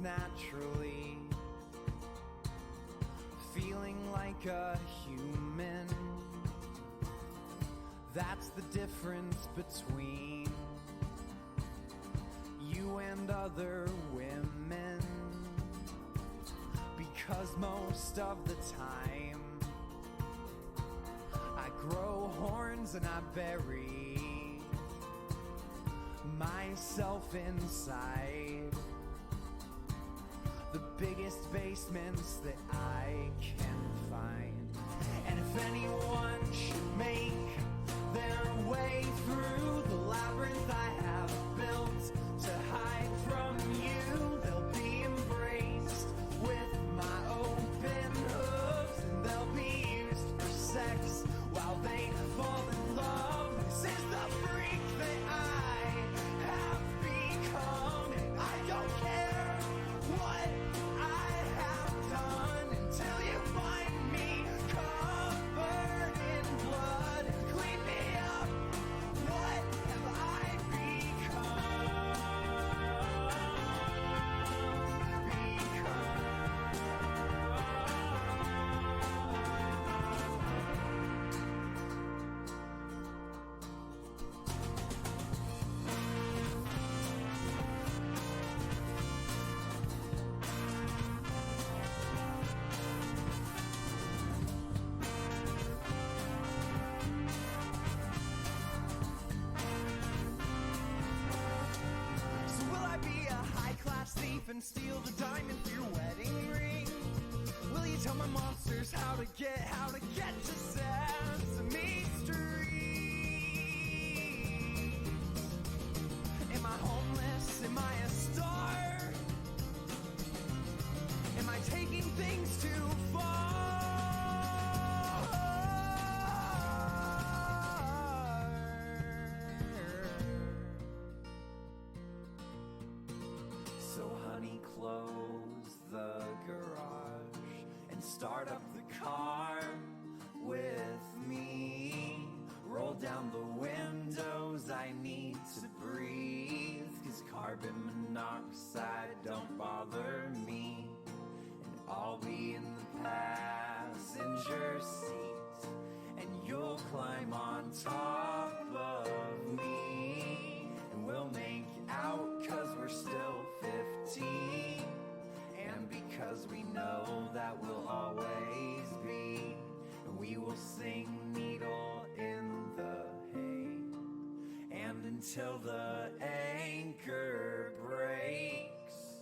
naturally, feeling like a human. That's the difference between you and other women. Because most of the time I grow horns and I bury myself inside the biggest basements that I can find. And if anyone should make their way through the labyrinth I have built to hide from you, they'll be embraced with my open hooves, and they'll be used for sex while they fall in love. This is the freak that I have become, and I don't care what I have done until you find me covered in blood and clean me up. What have I and steal the diamond for your wedding ring? Will you tell my monsters how to get to Sesame Street? Am I homeless? Am I a star? Am I taking things too far? So honey, close the garage and start up the car with me. Roll down the windows, I need to breathe, 'cause carbon monoxide don't bother me. And I'll be in the passenger seat, and you'll climb on top of me, and we'll make out 'cause we're still 15, and because we know that we'll always be, and we will sing Needle in the hay, and until the anchor breaks,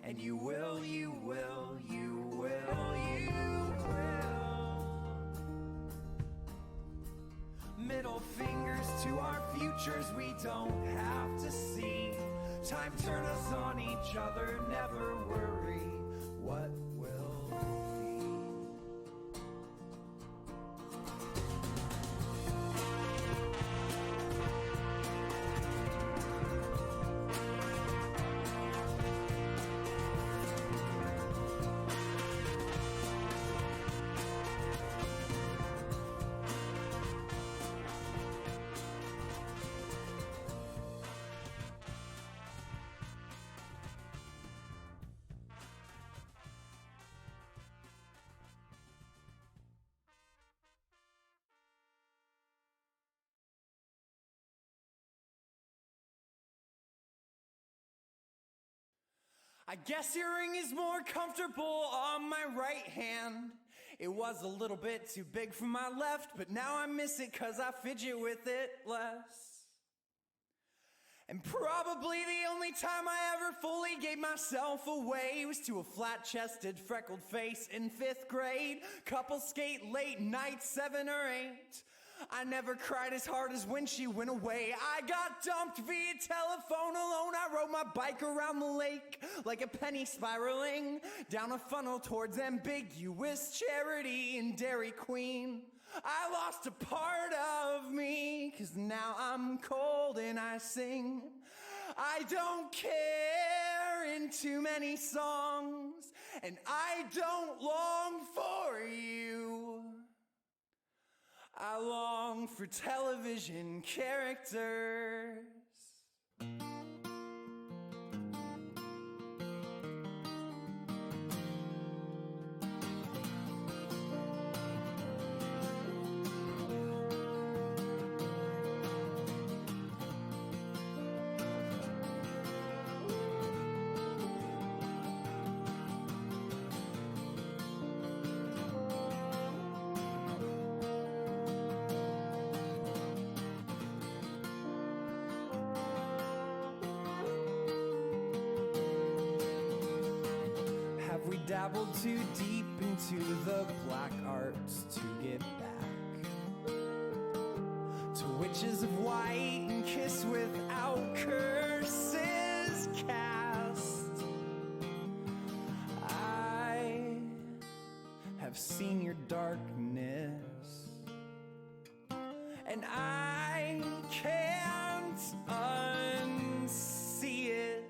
and you will middle fingers to our futures we don't have to see. Time turn us on each other, never worry what will be. I guess your ring is more comfortable on my right hand. It was a little bit too big for my left, but now I miss it 'cause I fidget with it less. And probably the only time I ever fully gave myself away was to a flat-chested, freckled face in 5th grade. Couple skate late nights, 7 or 8. I never cried as hard as when she went away. I got dumped via telephone alone. I rode my bike around the lake like a penny spiraling down a funnel towards ambiguous charity in Dairy Queen. I lost a part of me, 'cause now I'm cold and I sing I don't care in too many songs, and I don't long for you. I long for television characters. dabbled too deep into the black arts to get back to witches of white and kiss without curses cast. I have seen your darkness, and I can't unsee it.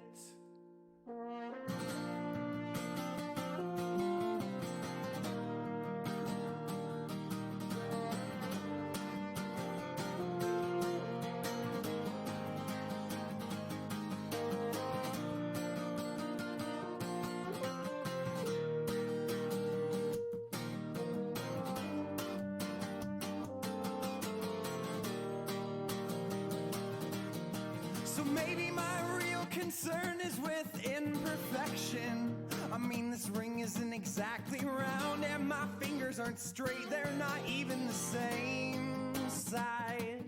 So maybe my real concern is with imperfection. I mean, this ring isn't exactly round, and my fingers aren't straight, they're not even the same size.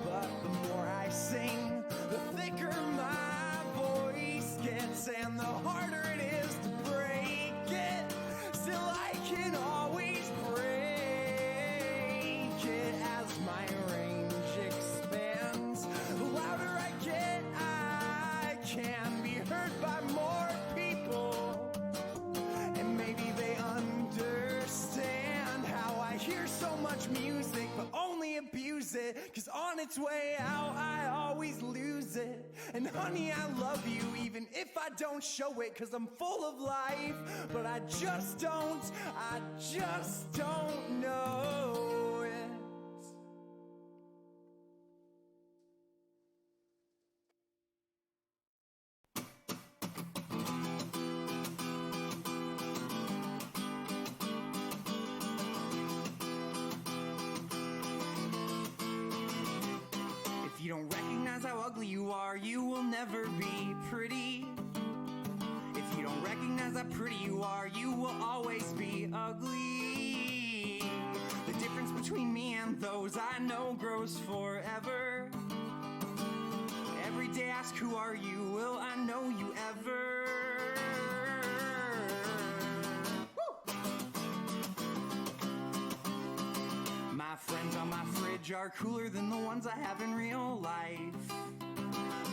But the more I sing, the thicker my voice gets, and the harder it is to break it. Still, I can always break it as my range expands. The louder I get, I can be heard by more people, and maybe they understand how I hear so much music but only abuse it, 'cause on its way out I always lose it. And honey, I love you even if I don't show it, 'cause I'm full of life, but I just don't know it. If you don't recognize how ugly you are, you will never be pretty. If you don't recognize how pretty you are, you will always be ugly. The difference between me and those I know grows forever. Every day ask, who are you? Will I know you ever? My friends on my fridge are cooler than the ones I have in real life.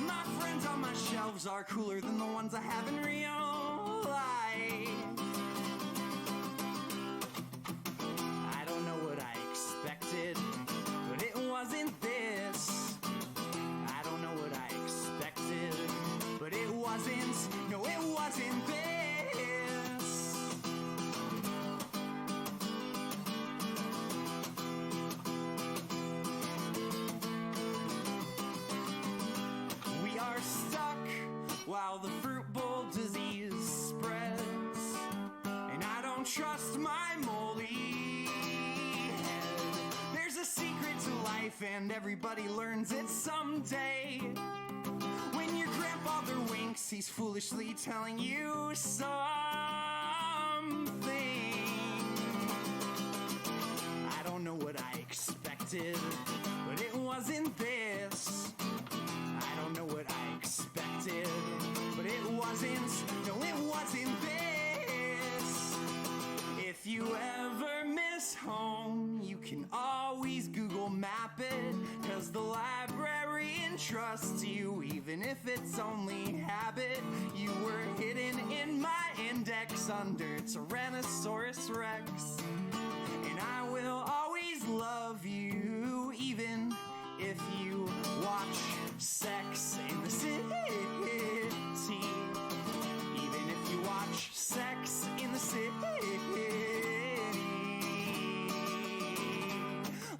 My friends on my shelves are cooler than the ones I have in real life. I don't know what I expected, but it wasn't this. I don't know what I expected, but it wasn't, no, it wasn't this. We are stuck while the fruit bowl disease spreads, and I don't trust my moldy head. There's a secret to life and everybody learns it someday. When your grandfather winks, he's foolishly telling you something. I don't know what I expected, but it wasn't this. I don't know what I expected, but it wasn't, no, it wasn't this. If you ever miss home, you can always Google map it, 'cause the librarian trusts you, even if it's only habit. You were hidden in my index under Tyrannosaurus Rex, and I will always love you, even if you watch Sex in the City. Even if you watch Sex in the City.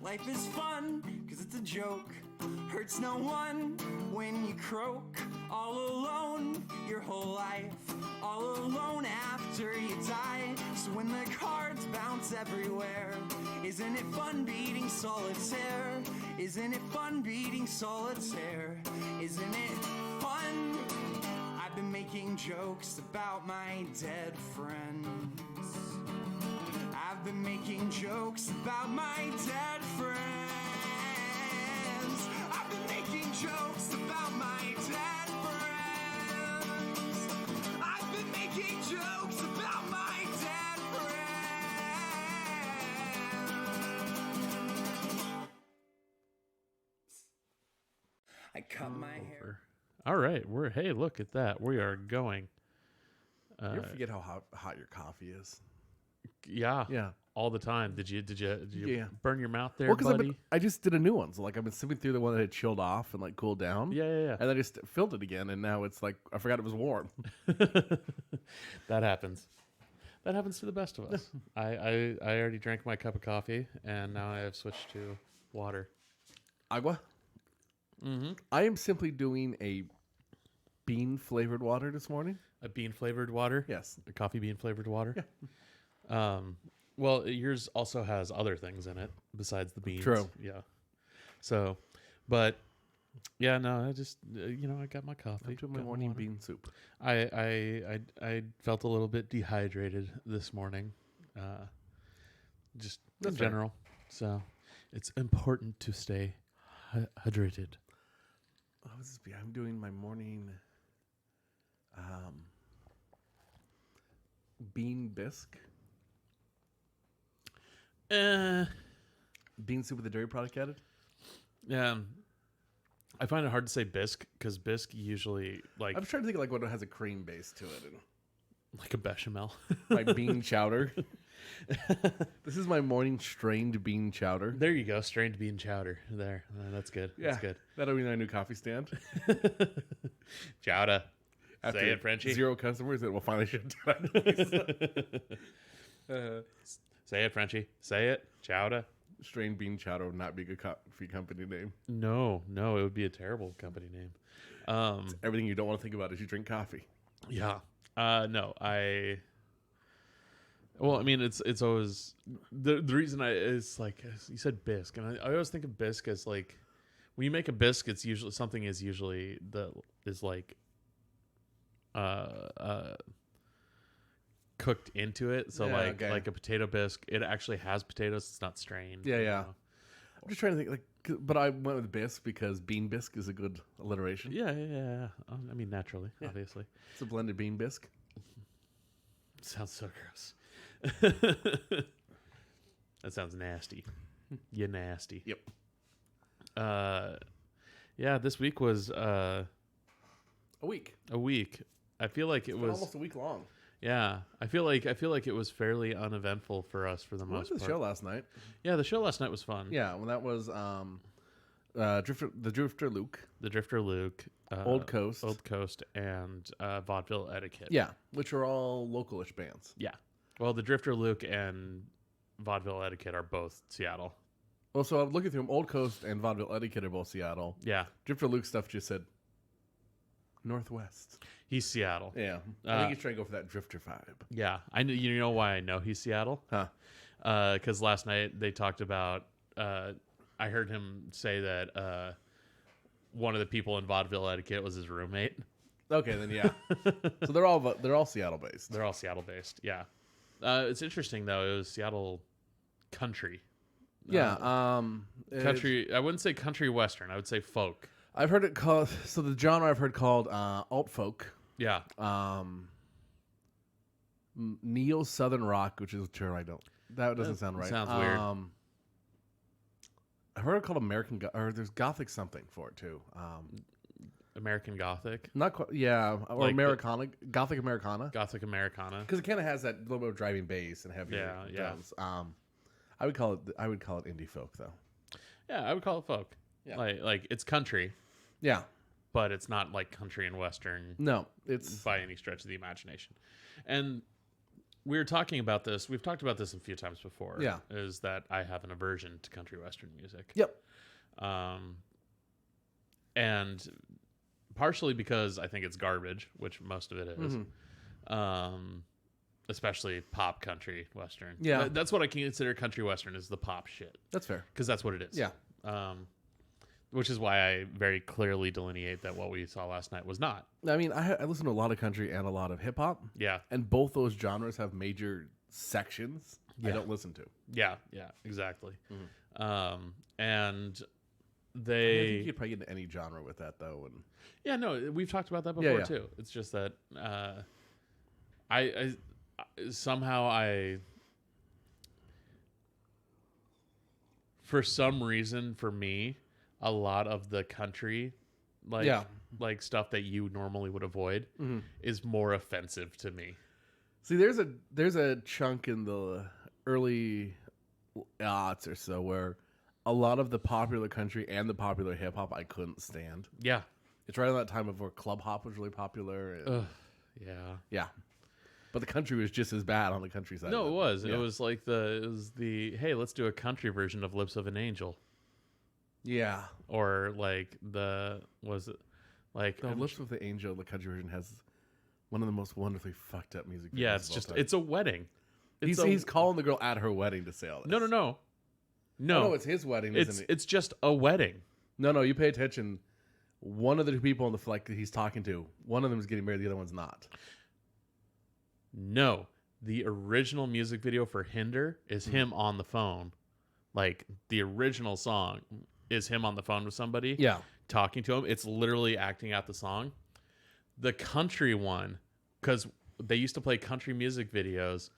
Life is fun, 'cause it's a joke. Hurts no one when you croak. All alone your whole life, all alone after you die. So when the cards bounce everywhere, isn't it fun beating solitaire? Isn't it fun beating solitaire? Isn't it fun? I've been making jokes about my dead friends. I've been making jokes about my dead friends. I've been making jokes about my dead friends. I've been making jokes about my I cut my hair. All right, hey, look at that. We are going. You ever forget how hot your coffee is? Yeah. Yeah. All the time. Did you Yeah. burn your mouth there, Well, because buddy? I just did a new one. So, like, I've been sipping through the one that had chilled off and, like, cooled down. Yeah. And then I just filled it again, and now it's like, I forgot it was warm. That happens. That happens to the best of us. I already drank my cup of coffee, and now I have switched to water. Agua? Mm-hmm. I am simply doing a bean-flavored water this morning. A bean-flavored water? Yes. A coffee bean-flavored water? Yeah. Well, yours also has other things in it besides the beans. True. Yeah. So, but, yeah, no, I just, I got my coffee. I'm doing my got morning water. bean soup. I felt a little bit dehydrated this morning, just That's in fair. general. So it's important to stay hydrated. Oh, I'm doing my morning bean bisque. Bean soup with a dairy product added. Yeah. I find it hard to say bisque because bisque usually I'm trying to think of like what has a cream base to it. And like a bechamel. my bean chowder. This is my morning strained bean chowder. There you go, strained bean chowder. There, that's good. Yeah, That's good. That'll be my new coffee stand. Chowder. After Say it, Frenchie. 0 customers, it will finally shut down. Say it, Frenchie. Say it. Chowder. Strained bean chowder would not be a good coffee company name. No, it would be a terrible company name. It's everything you don't want to think about as you drink coffee. Yeah. No, well, I mean, it's always the reason is like you said bisque, and I always think of bisque as like when you make a bisque, it's usually something is like cooked into it. So Yeah, like a potato bisque, it actually has potatoes. It's not strained. Yeah, you yeah. know? I'm just trying to think, but I went with bisque because bean bisque is a good alliteration. Yeah. I mean, naturally, obviously. It's a blended bean bisque. Sounds so gross. That sounds nasty. You nasty. Yep. Yeah, this week was A week. a week. I feel like it It's been was almost a week long. yeah. I feel like it was fairly uneventful for us for the We most went to part. the show last night. Yeah, the show last night was fun. Yeah, well, that was the Drifter Luke, The Drifter Luke, Old Coast. Old Coast, and Vaudeville Etiquette. Yeah, which are all localish bands. Yeah. Well, the Drifter Luke and Vaudeville Etiquette are both Seattle. Well, so I'm looking through them. Old Coast and Vaudeville Etiquette are both Seattle. Yeah. Drifter Luke stuff just said Northwest. He's Seattle. Yeah, I think he's trying to go for that Drifter vibe. Yeah. You know why I know he's Seattle? Huh. Because last night they talked about. I heard him say that one of the people in Vaudeville Etiquette was his roommate. Okay, then yeah. So they're all Seattle based. They're all Seattle based. Yeah. It's interesting though. It was Seattle country. Yeah. Country. I wouldn't say country western. I would say folk. I've heard it called. So the genre I've heard called alt folk. Yeah. Neo Southern rock, which is a term I don't. That doesn't sound right. Sounds weird. I heard it called American, or there's Gothic something for it too. American Gothic. Not quite, yeah, or Like Americana, Gothic Americana, Gothic Americana. because it kind of has that little bit of driving bass and heavy Yeah. drums. I would call it indie folk though. Yeah, I would call it folk. Yeah. Like it's country, Yeah, but it's not like country and western no, it's by any stretch of the imagination. And we were talking about this. We've talked about this a few times before. Yeah. Is that I have an aversion to country western music. yep, And partially because I think it's garbage, which most of it is. Especially pop country western. Yeah. That's what I can consider country western is the pop shit. that's fair. Because that's what it is. Yeah, Which is why I very clearly delineate that what we saw last night was not. I mean, I listen to a lot of country and a lot of hip hop, Yeah. and both those genres have major sections I Yeah. don't listen to. Yeah, exactly. And I they, think you could probably get into any genre with that though, and no, we've talked about that before yeah. too. It's just that I somehow for some reason for me, a lot of the country like stuff that you normally would avoid is more offensive to me. See, there's a chunk in the early aughts or so where a lot of the popular country and the popular hip hop I couldn't stand. Yeah. It's right on that time of where club hop was really popular. And yeah. But the country was just as bad on the countryside. No, it was. Yeah. It was like the hey, let's do a country version of Lips of an Angel. Yeah. Or like the Lips of the Angel, the country version, has one of the most wonderfully fucked up music videos. Yeah, it's a wedding. He's calling the girl at her wedding to say all this. No. No, it's his wedding, isn't it? It's just a wedding. No, you pay attention. One of the two people on the flight that he's talking to, one of them is getting married, the other one's not. No. The original music video for Hinder is him on the phone. Like, the original song is him on the phone with somebody. Yeah. Talking to him. It's literally acting out the song. The country one, because they used to play country music videos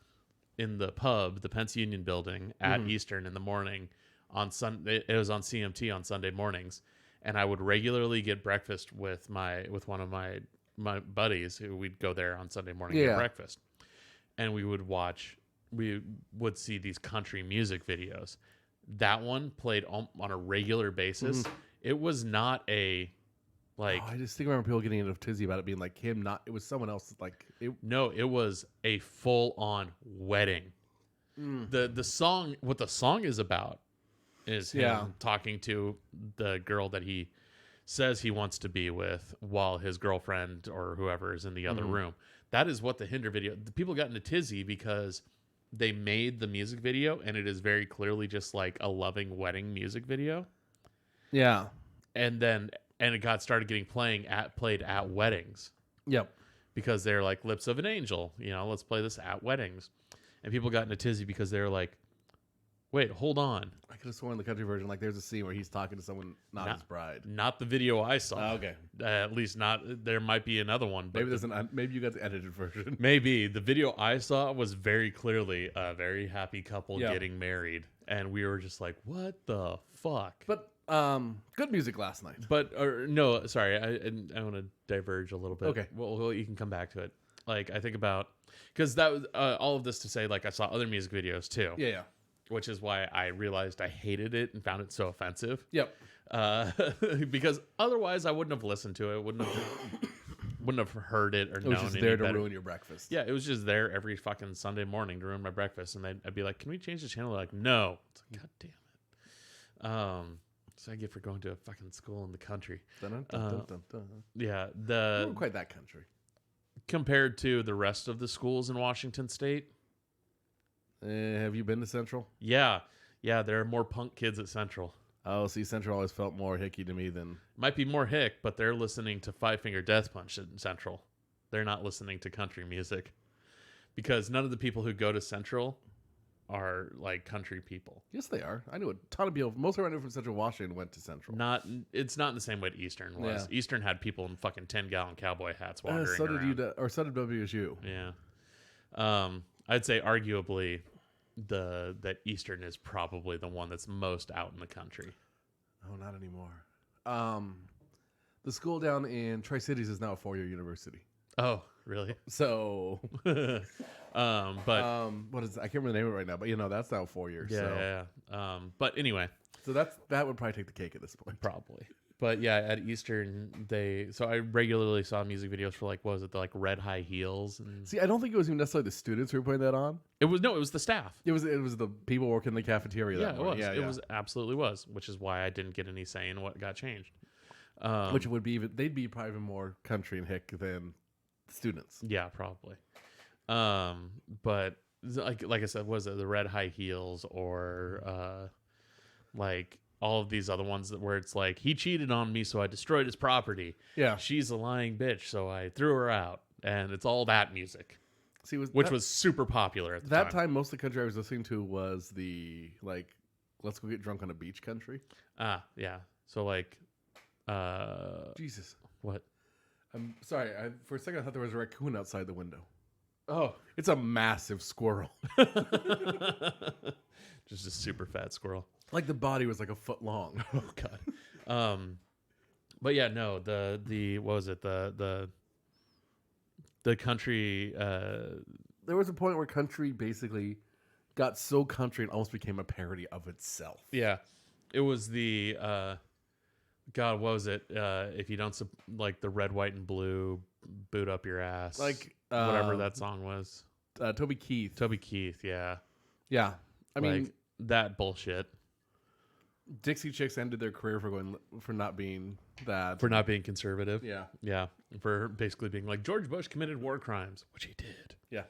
in the pub, the Pence Union building at Eastern in the morning on Sunday. It was on CMT on Sunday mornings, and I would regularly get breakfast with one of my buddies who we'd go there on Sunday morning and get breakfast, and we would see these country music videos. That one played on a regular basis. It was not a I just think I remember people getting into a tizzy about it being like him, not it was someone else. No, it was a full-on wedding. The song, what the song is about, is him talking to the girl that he says he wants to be with, while his girlfriend or whoever is in the other room. That is what the Hinder video. The people got into tizzy because they made the music video, and it is very clearly just like a loving wedding music video. Yeah, and it started getting played at weddings. Yep. Because they're like Lips of an Angel, let's play this at weddings. And people got into tizzy because they're like, wait, hold on. I could have sworn in the country version, like there's a scene where he's talking to someone, not his bride. Not the video I saw. Oh, okay. At least not, there might be another one. But maybe you got the edited version. Maybe. The video I saw was very clearly a very happy couple getting married. And we were just like, what the fuck? But good music last night. No, sorry, I want to diverge a little bit. Okay. Well, you can come back to it. Like, I think about, because that was all of this to say, like, I saw other music videos too. Yeah. Which is why I realized I hated it and found it so offensive. Yep. Because otherwise I wouldn't have listened to it. Wouldn't have heard it or known. It was just there to ruin your breakfast. Yeah, it was just there every fucking Sunday morning to ruin my breakfast, and I'd be like, "Can we change the channel?" They're like, "No." It's like, God damn it. So I get for going to a fucking school in the country. Yeah, not quite that country compared to the rest of the schools in Washington State. Have you been to Central? Yeah, there are more punk kids at Central. Oh, see, Central always felt more hicky to me than... Might be more hick, but they're listening to Five Finger Death Punch at Central. They're not listening to country music. Because none of the people who go to Central are, like, country people. Yes, they are. I knew a ton of people. Most of I knew from Central Washington went to Central. It's not in the same way Eastern was. Yeah. Eastern had people in fucking 10-gallon cowboy hats wandering so did around. So did WSU. Yeah. I'd say arguably that Eastern is probably the one that's most out in the country. Oh, not anymore. The school down in Tri-Cities is now a 4-year university. Oh, really? So, what is I can't remember the name of it right now, but that's now 4 years. Yeah. But anyway, so that would probably take the cake at this point. Probably. But yeah, at Eastern, so I regularly saw music videos for like, what was it, the like Red High Heels? And... See, I don't think it was even necessarily the students who were putting that on. It was the staff. It was the people working in the cafeteria. Yeah, it was. Yeah, it was absolutely was, which is why I didn't get any say in what got changed. Which would be they'd be probably even more country and hick than students. Yeah, probably. But like I said, was it the Red High Heels or like all of these other ones where it's like, he cheated on me, so I destroyed his property. Yeah. She's a lying bitch, so I threw her out. And it's all that music. See, which was super popular at the time. That time, most of the country I was listening to was the, like, let's go get drunk on a beach country. Ah, yeah. So, like... Jesus. What? I'm sorry. For a second, I thought there was a raccoon outside the window. Oh. It's a massive squirrel. Just a super fat squirrel. Like the body was like a foot long. Oh, God. But yeah, no, the what was it? The country There was a point where country basically got so country it almost became a parody of itself. yeah. It was the God, what was it? If you don't like the red, white, and blue, boot up your ass. Like whatever that song was. Toby Keith. Toby Keith, yeah. Yeah. I mean, like, that bullshit. Dixie Chicks ended their career for not being that. For not being conservative. Yeah. Yeah. For basically being like, George Bush committed war crimes, which he did. Yeah.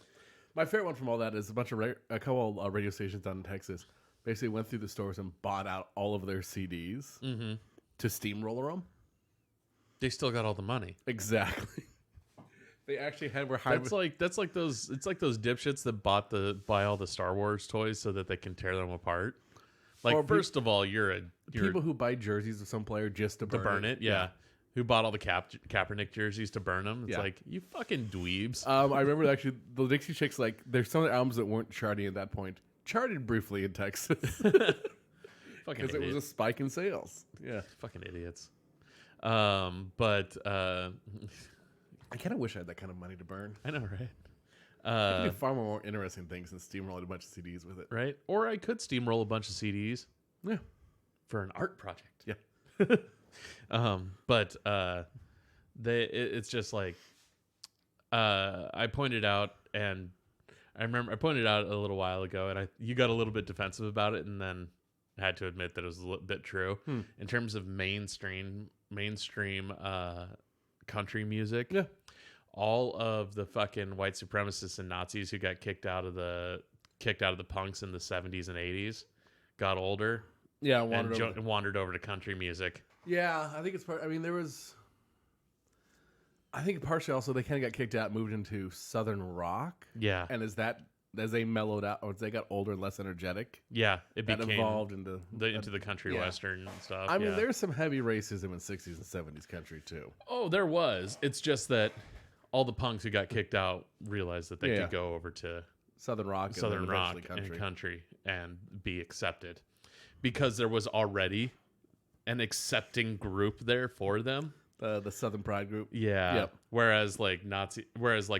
My favorite one from all that is a couple radio stations down in Texas basically went through the stores and bought out all of their CDs to steamroller them. They still got all the money. Exactly. They actually had that's like those dipshits that buy all the Star Wars toys so that they can tear them apart. Like, or first of all, you're people who buy jerseys of some player just to burn it. Yeah. Who bought all the Kaepernick jerseys to burn them? It's like, you fucking dweebs. I remember actually the Dixie Chicks, like, there's some of the albums that weren't charting at that point. Charted briefly in Texas. Because it was a spike in sales. Yeah. Fucking idiots. But I kind of wish I had that kind of money to burn. I know, right? I could do far more interesting things than steamrolling a bunch of CDs with it. Right? Or I could steamroll a bunch of CDs. Yeah. For an art project. Yeah. But it's just like I pointed out, and I remember I pointed out a little while ago, and you got a little bit defensive about it, and then had to admit that it was a little bit true in terms of mainstream country music. Yeah. All of the fucking white supremacists and Nazis who got kicked out of the punks in the 70s and 80s got older. Yeah, wandered over to country music. Yeah, I think it's part. I mean, I think partially also they kind of got kicked out, moved into Southern rock. Yeah, and as they mellowed out, or as they got older and less energetic. Yeah, it became evolved into the country western and stuff. I mean, there's some heavy racism in 60s and 70s country too. Oh, there was. It's just that all the punks who got kicked out realized that they could go over to Southern rock and country and be accepted, because there was already an accepting group there for them. The Southern Pride group. Yeah. Yep. Whereas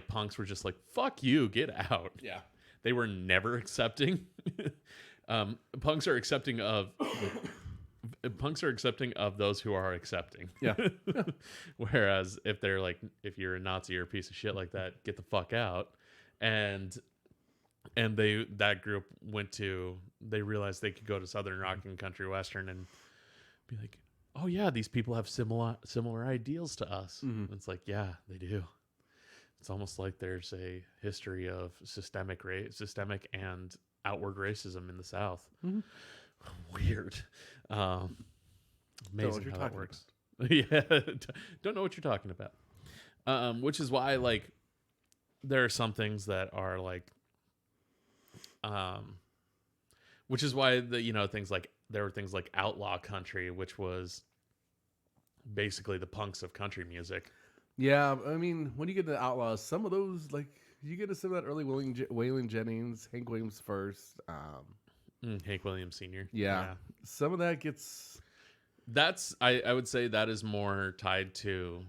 punks were just like, fuck you, get out. Yeah. They were never accepting. Punks are accepting of those who are accepting. Yeah. Whereas if you're a Nazi or a piece of shit like that, get the fuck out. And that group they realized they could go to Southern rock and country western and be like, oh yeah, these people have similar ideals to us. Mm-hmm. It's like, yeah, they do. It's almost like there's a history of systemic and outward racism in the South. Mm-hmm. Weird. Amazing how that works. Yeah, don't know what you're talking about. Which is why, like, there are some things that are like, which is why there were things like outlaw country, which was basically the punks of country music. Yeah, I mean, when you get to outlaws, some of those, like, you get to some of that early Waylon Jennings, Hank Williams first. Hank Williams Sr. Yeah. Some of that gets... That's, I would say that is more tied to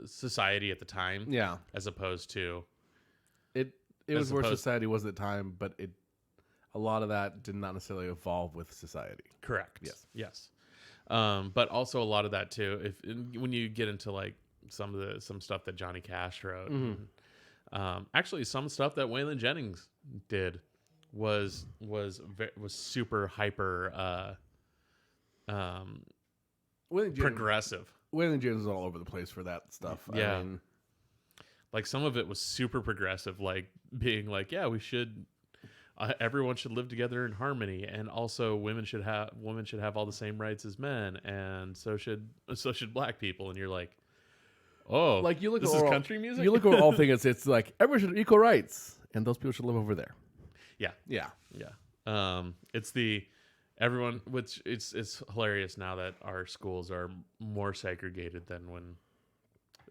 society at the time. Yeah. As opposed to... It was where society was at the time, but a lot of that did not necessarily evolve with society. Correct. Yes. But also a lot of that too. When you get into like some stuff that Johnny Cash wrote, and, actually some stuff that Waylon Jennings did was super hyper progressive. Waylon Jennings was all over the place for that stuff. Yeah. I mean, like some of it was super progressive, like being like, yeah, we should. Everyone should live together in harmony, and also women should have all the same rights as men, and so should black people. And you're like, oh, like you look this at is country music. You look at all things. It's like everyone should have equal rights, and those people should live over there. Yeah. It's the everyone, which it's hilarious now that our schools are more segregated than when.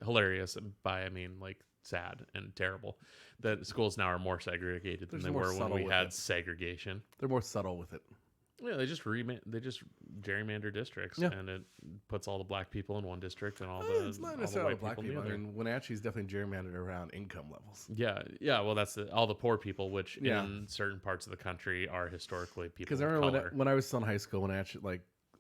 Hilarious, and by I mean like sad and terrible. That schools now are more segregated than they were when we had segregation. They're more subtle with it. Yeah, they just gerrymander districts, and it puts all the black people in one district and all the It's not all the necessarily white black people in the people. I other. mean, Wenatchee's definitely gerrymandered around income levels. Yeah. Well, that's all the poor people, which Yeah. in certain parts of the country are historically people Because of I remember color. when I was still in high school, Wenatchee,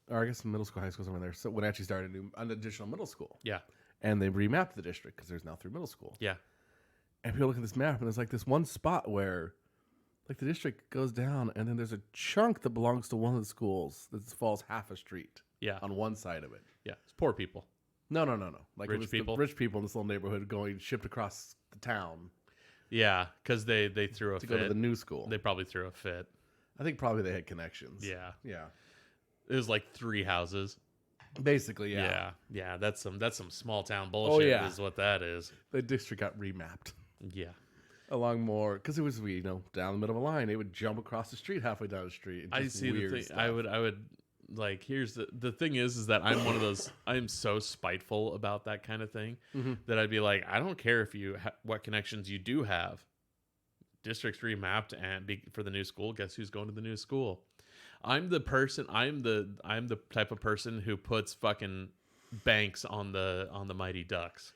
or I guess middle school, high school, somewhere there. So Wenatchee started an additional middle school. Yeah. And they remapped the district because there's now 3 middle schools. Yeah. And people look at this map, and there's like this one spot where, like, the district goes down, and then there's a chunk that belongs to one of the schools that falls half a street. Yeah. On one side of it. Yeah. It's poor people. No. Like Rich it was people? the rich people in this little neighborhood going shipped across the town Yeah, because they threw a to fit. go to the new school. They probably threw a fit. I think probably they had connections. Yeah. Yeah. It was like 3 houses. Basically, yeah. Yeah. That's some small town bullshit. yeah. Is what that is. The district got remapped Yeah. along more because it was down the middle of a line. They would jump across the street halfay down the street. I Just see the weird thing. stuff. I would like. Here's the thing is that I'm one of those. I'm so spiteful about that kind of thing that I'd be like, I don't care if you what connections you do have. Districts remapped and for the new school. Guess who's going to the new school? I'm the person. I'm the type of person who puts fucking banks on the Mighty Ducks.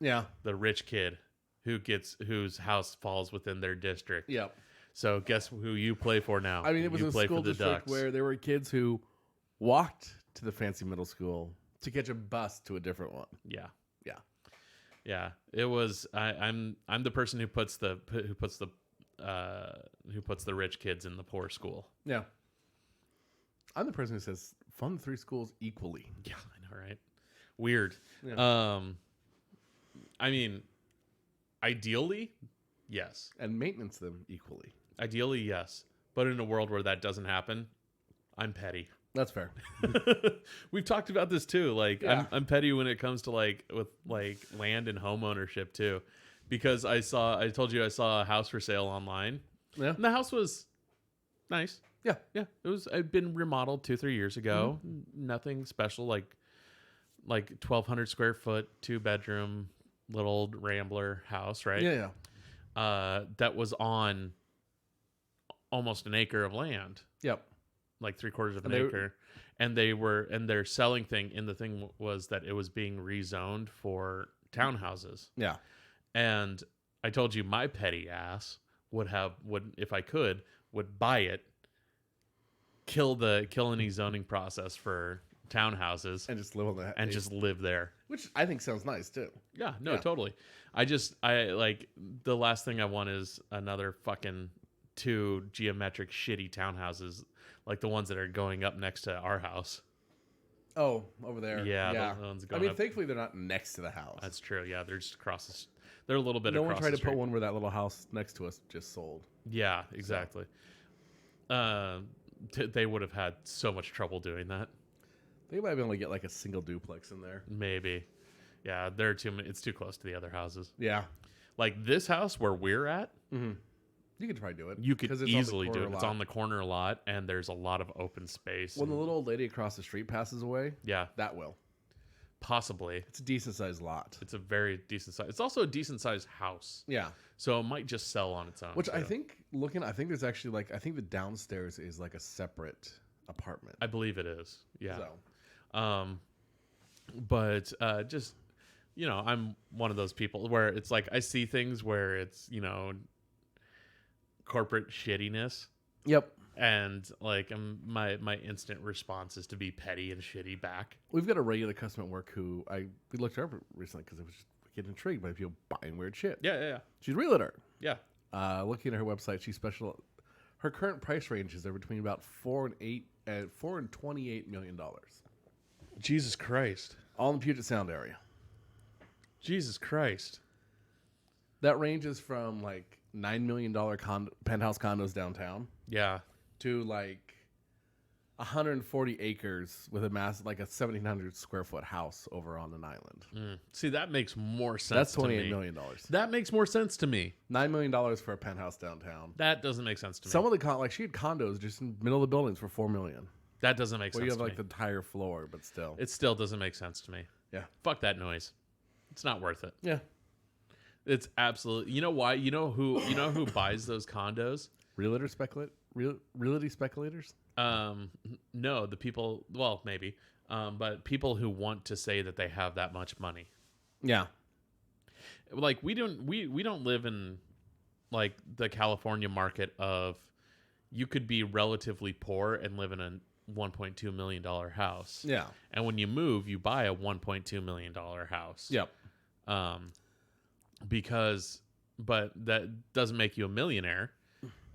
Yeah. The rich kid whose house falls within their district. Yep. So guess who you play for now? I mean, it was you a play school for the district Ducks. where there were kids who walked to the fancy middle school to catch a bus to a different one. Yeah. Yeah. Yeah, it was. I'm the person who puts the rich kids in the poor school. Yeah. I'm the person who says fund 3 schools equally. Yeah, I know, right? Weird. Yeah. I mean, ideally, yes. And maintenance them equally. Ideally, yes. But in a world where that doesn't happen, I'm petty. That's fair. We've talked about this too. Like, Yeah. I'm petty when it comes to with land and home ownership too, because I told you I saw a house for sale online. Yeah. And the house was nice. Yeah. Yeah. It'd been remodeled 2-3 years ago. Nothing special, like 1,200 square foot, 2-bedroom, little old Rambler house, right? Yeah. That was on almost an acre of land. Yep. Like 3/4 of an acre. And their selling thing in the thing was that it was being rezoned for townhouses. Yeah. And I told you my petty ass would if I could buy it, kill any zoning process for townhouses And just live on that. and just live there. Which I think sounds nice too. Yeah, no, Yeah. totally. I like the last thing I want is another fucking 2 geometric shitty townhouses like the ones that are going up next to our house. Oh, over there. Yeah, the ones I going mean, up. thankfully they're not next to the house. That's true. Yeah, they're just across they're a little bit No across one tried the to put street. one where that little house next to us just sold. Yeah, exactly. They would have had so much trouble doing that. They might be able to get like a single duplex in there. Maybe. Yeah, there are too many. It's too close to the other houses. Yeah. Like this house where we're at, You could probably do it. you could 'Cause it's on the easily do corner it. It's lot. on the corner lot, and there's a lot of open space. When the and- little old lady across the street passes away, yeah, that will. possibly. It's a decent sized lot. It's a very decent size. It's also a decent sized house, Yeah. so it might just sell on its own. Which I too. think I think there's actually I think the downstairs is like a separate apartment. I believe it is. Yeah. So But just I'm one of those people where it's like I see things where it's corporate shittiness, yep. and like my instant response is to be petty and shitty back. We've got a regular customer at work who we looked her up recently because it was just getting intrigued by people buying weird shit. Yeah. She's a realtor. Yeah. Looking at her website, her current price ranges are between about $4 and $28 million, Jesus Christ. all in the Puget Sound area. Jesus Christ. That ranges from like $9 million penthouse condos downtown Yeah. to like 140 acres with a like a 1,700 square foot house over on an island. See, that makes more sense. That's to $28 me. million. That makes more sense to me. $9 million for a penthouse downtown. That doesn't make sense to me. Some of the she had condos just in the middle of the buildings for $4 million. That doesn't make Where sense you have to like me. the entire floor, but still. It still doesn't make sense to me. Yeah. Fuck that noise. It's not worth it. Yeah. It's absolutely. You know why? You know who buys those condos? Realtor speculate? realty speculators? No, the people. Well, maybe, but people who want to say that they have that much money. Yeah. Like we don't live in like the California market of you could be relatively poor and live in a $1.2 million house. Yeah. And when you move, you buy a $1.2 million house. Yep. But that doesn't make you a millionaire.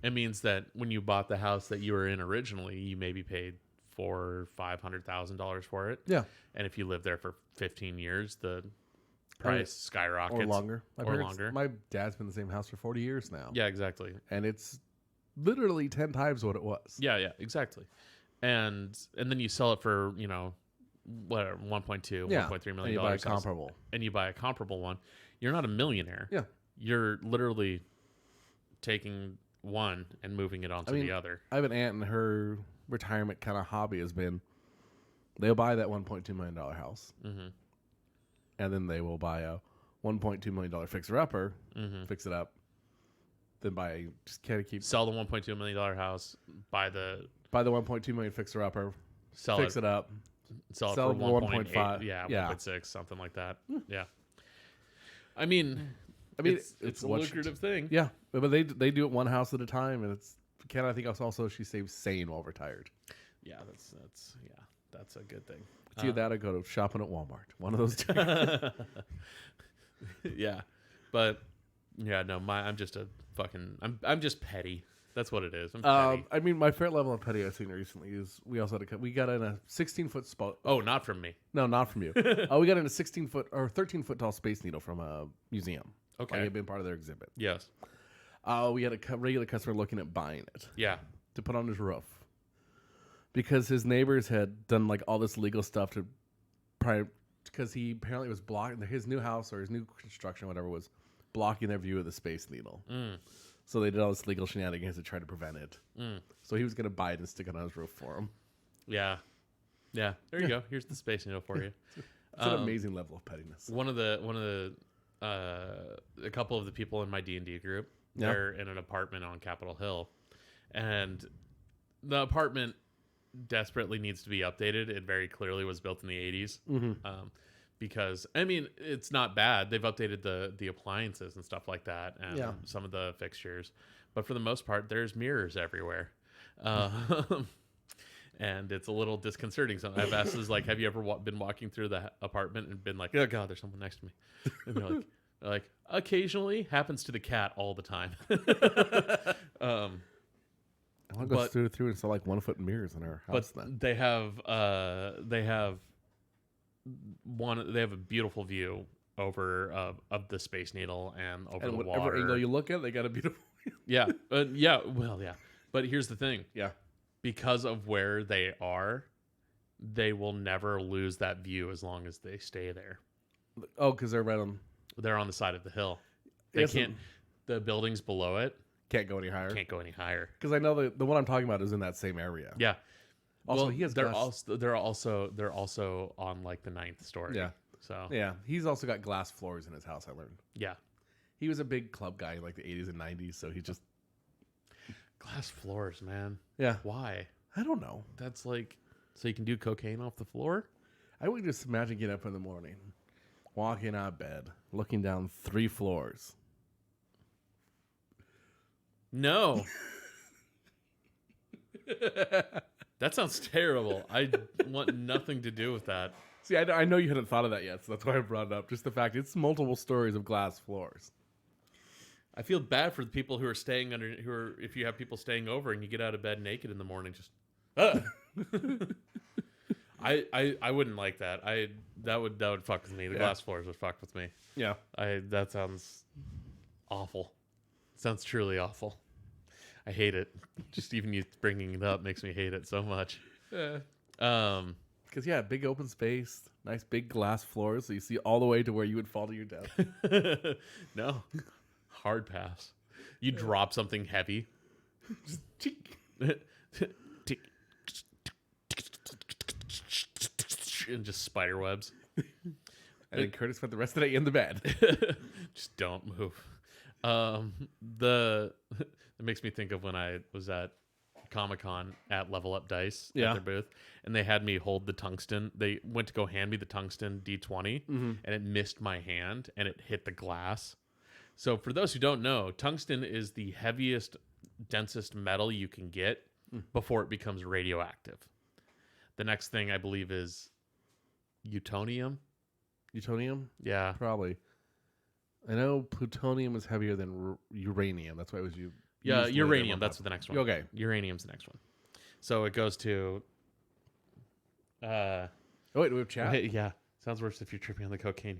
It means that when you bought the house that you were in originally, you maybe paid $400,000 or $500,000 for it. Yeah. And if you live there for 15 years, the price skyrockets. Or longer. Longer. My dad's been in the same house for 40 years now. Yeah, exactly. And it's literally 10 times what it was. Yeah, exactly. And then you sell it for, you know, whatever, 1.2, Yeah. 1.3 million And you buy a dollars. comparable. And you buy a comparable one. You're not a millionaire. Yeah. You're literally taking one and moving it onto the other. I have an aunt, and her retirement kind of hobby has been they'll buy that $1.2 million house. Mm-hmm. And then they will buy a $1.2 million fixer-upper, fix it up, then just kind of keep... Sell the $1.2 million house, buy the $1.2 million fixer-upper, fix it up, sell it sell for for 1.5. 1.5. Yeah, Yeah. 1.6, something like that. Yeah. I mean, it's a lucrative thing. Yeah, but they do it one house at a time, and it's Ken. I think also she stays sane while retired. Yeah, that's a good thing. It's either that or go to shopping at Walmart. One of those two. Yeah, but yeah, no, I'm just a fucking. I'm just petty. That's what it is. I'm petty. I mean, my favorite level of petty I've seen recently is we got in a 16-foot spot. Oh, not from me. No, not from you. We got in a 16-foot or 13-foot tall Space Needle from a museum. Okay, Like, it had been part of their exhibit. Yes. We had a regular customer looking at buying it. Yeah. To put on his roof because his neighbors had done like all this legal stuff to because he apparently was blocking his new house or his new construction, whatever, was blocking their view of the Space Needle. So they did all this legal shenanigans to try to prevent it. So he was going to buy it and stick it on his roof for him. Yeah. There you go. Here's the Space Needle for you. It's an amazing level of pettiness. One of the a couple of the people in my D&D group, they're in an apartment on Capitol Hill, and the apartment desperately needs to be updated. It very clearly was built in the 80s. Because I mean, it's not bad. They've updated the appliances and stuff like that, and some of the fixtures. But for the most part, there's mirrors everywhere, and it's a little disconcerting. So I've asked, like, have you ever been walking through the apartment and been like, oh god, there's someone next to me? And they're like, occasionally, happens to the cat all the time. I want to go through and sell like 1 foot mirrors in our house. But they have a beautiful view over of the Space Needle and over the whatever water. angle you look at, they got a beautiful. Yeah. But here's the thing. Yeah. Because of where they are, they will never lose that view as long as they stay there. Oh, because they're right on. They're on the side of the hill. They can't. The buildings below it can't go any higher. Can't go any higher. Because I know the one I'm talking about is in that same area. Yeah. Also, he has. They're also on like the 9th story. Yeah. So yeah, he's also got glass floors in his house. I learned. Yeah. He was a big club guy in like the 80s and 90s, so he just glass floors, man. Yeah. Why? I don't know. That's like so you can do cocaine off the floor? I would just imagine getting up in the morning, walking out of bed, looking down 3 floors. No. That sounds terrible. I want nothing to do with that. See, I know you hadn't thought of that yet, so that's why I brought it up. Just the fact it's multiple stories of glass floors. I feel bad for the people who are staying under. If you have people staying over and you get out of bed naked in the morning, just. I wouldn't like that. That would fuck with me. The glass floors would fuck with me. Yeah. That sounds awful. Sounds truly awful. I hate it. Just even you bringing it up makes me hate it so much. Yeah. Because big open space, nice big glass floors, so you see all the way to where you would fall to your death. No, hard pass. You drop something heavy, and just spider webs. And then Curtis spent the rest of the day in the bed. Just don't move. It makes me think of when I was at Comic-Con at Level Up Dice Yeah. at their booth, and they had me hold the tungsten. They went to go hand me the tungsten D20, and it missed my hand, and it hit the glass. So for those who don't know, tungsten is the heaviest, densest metal you can get before it becomes radioactive. The next thing I believe is Utonium. Utonium? Yeah. Probably. I know plutonium is heavier than uranium. That's why it was Yeah, used uranium. later. That's the next one. Okay. Uranium's the next one. So it goes to... Oh, wait, do we have chat? Hey, yeah. Sounds worse if you're tripping on the cocaine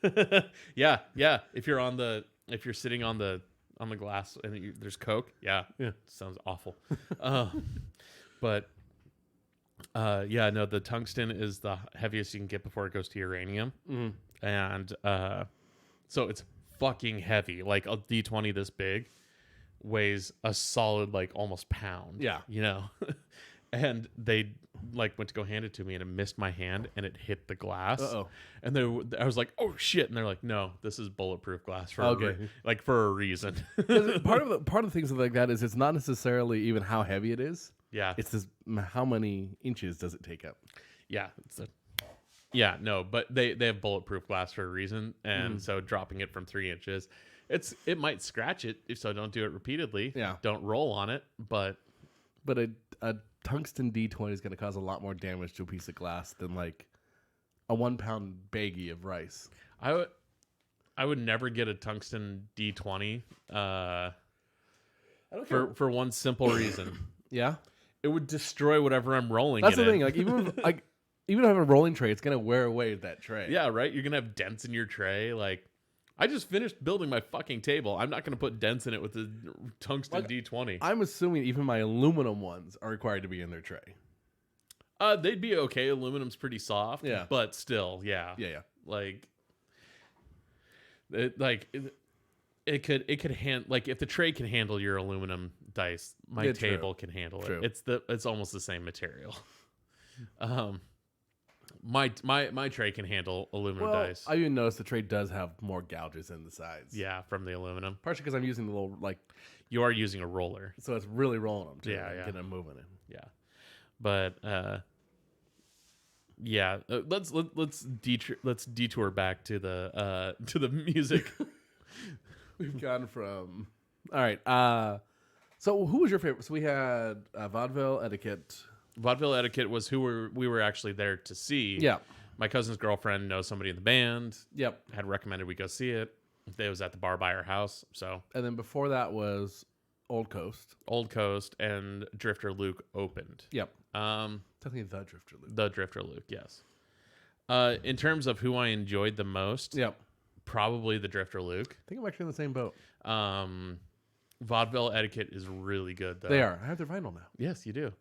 you mentioned. yeah. If you're sitting on the glass and there's coke, yeah. Sounds awful. But no, the tungsten is the heaviest you can get before it goes to uranium, and so it's fucking heavy. Like a D20 this big weighs a solid like almost pound. Yeah, And they like went to go hand it to me, and it missed my hand, and it hit the glass. And I was like, "Oh shit!" And they're like, "No, this is bulletproof glass for for a reason." part of the things like that is it's not necessarily even how heavy it is. Yeah, it's this, how many inches does it take up? Yeah, but they have bulletproof glass for a reason, and so dropping it from 3 inches, it might scratch it, so don't do it repeatedly. Yeah, don't roll on it, but a tungsten D20 is going to cause a lot more damage to a piece of glass than like a 1 pound baggie of rice. I would never get a tungsten D20 for one simple reason. Yeah, it would destroy whatever I'm rolling. That's the thing. Like even if I have a rolling tray, it's gonna wear away that tray. Yeah, right. You're gonna have dents in your tray. Like, I just finished building my fucking table. I'm not gonna put dents in it with the tungsten D20. I'm assuming even my aluminum ones are required to be in their tray. They'd be okay. Aluminum's pretty soft. Yeah, but still, yeah. Like, it could handle, like, if the tray can handle your aluminum dice, my table can handle it. It's almost the same material. My tray can handle aluminum dice. I even noticed the tray does have more gouges in the sides. Yeah, from the aluminum. Partially because I'm using the little you are using a roller, so it's really rolling them too. Yeah, getting them moving it. Yeah, but let's detour back to the music. We've gone from all right. So who was your favorite? So we had Vaudeville Etiquette. Vaudeville Etiquette was who we were actually there to see. Yeah. My cousin's girlfriend knows somebody in the band. Yep. Had recommended we go see it. It was at the bar by her house. So. And then before that was Old Coast. Old Coast and Drifter Luke opened. Yep. Technically the Drifter Luke. The Drifter Luke, yes. In terms of who I enjoyed the most. Yep. Probably the Drifter Luke. I think I'm actually in the same boat. Vaudeville Etiquette is really good, though. They are. I have their vinyl now. Yes, you do.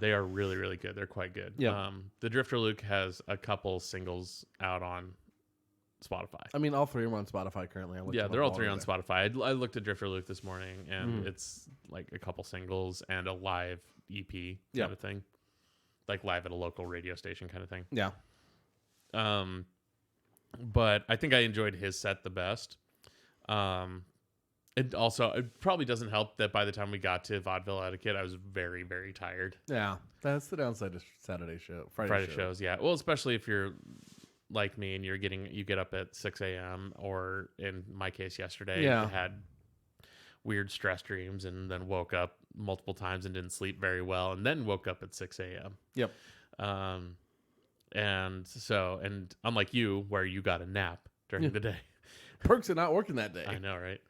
They are really, really good. They're quite good. Yeah. The Drifter Luke has a couple singles out on Spotify. I mean, all three are on Spotify currently. They're all three on Spotify. I looked at Drifter Luke this morning, and it's like a couple singles and a live EP kind of thing. Like live at a local radio station kind of thing. Yeah. But I think I enjoyed his set the best. It probably doesn't help that by the time we got to Vaudeville Etiquette, I was very, very tired. Yeah, that's the downside of Saturday show. Friday shows, yeah. Well, especially if you're like me and you get up at 6 a.m. or in my case yesterday, had weird stress dreams and then woke up multiple times and didn't sleep very well and then woke up at 6 a.m. Yep. And unlike you, where you got a nap during the day. Perks of not working that day. I know, right?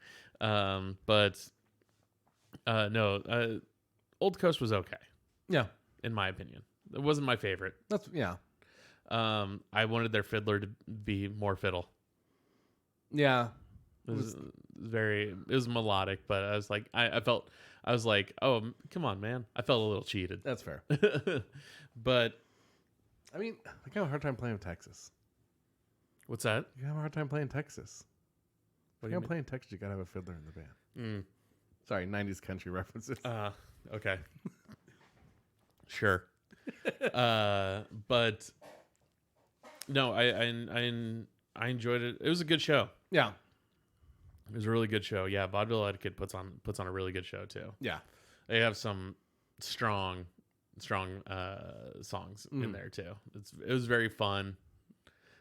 Old Coast was okay. Yeah. In my opinion. It wasn't my favorite. I wanted their fiddler to be more fiddle. Yeah. It was melodic, but I was like, I was like, oh, come on, man. I felt a little cheated. That's fair. But I mean, I have a hard time playing with Texas. What's that? You have a hard time playing Texas. If you're playing Texas, you gotta have a fiddler in the band. Sorry, 90s country references. Okay. Sure. But no, I enjoyed it. It was a good show. Yeah. It was a really good show. Yeah, Vaudeville Etiquette puts on a really good show too. Yeah. They have some strong songs in there too. It was very fun.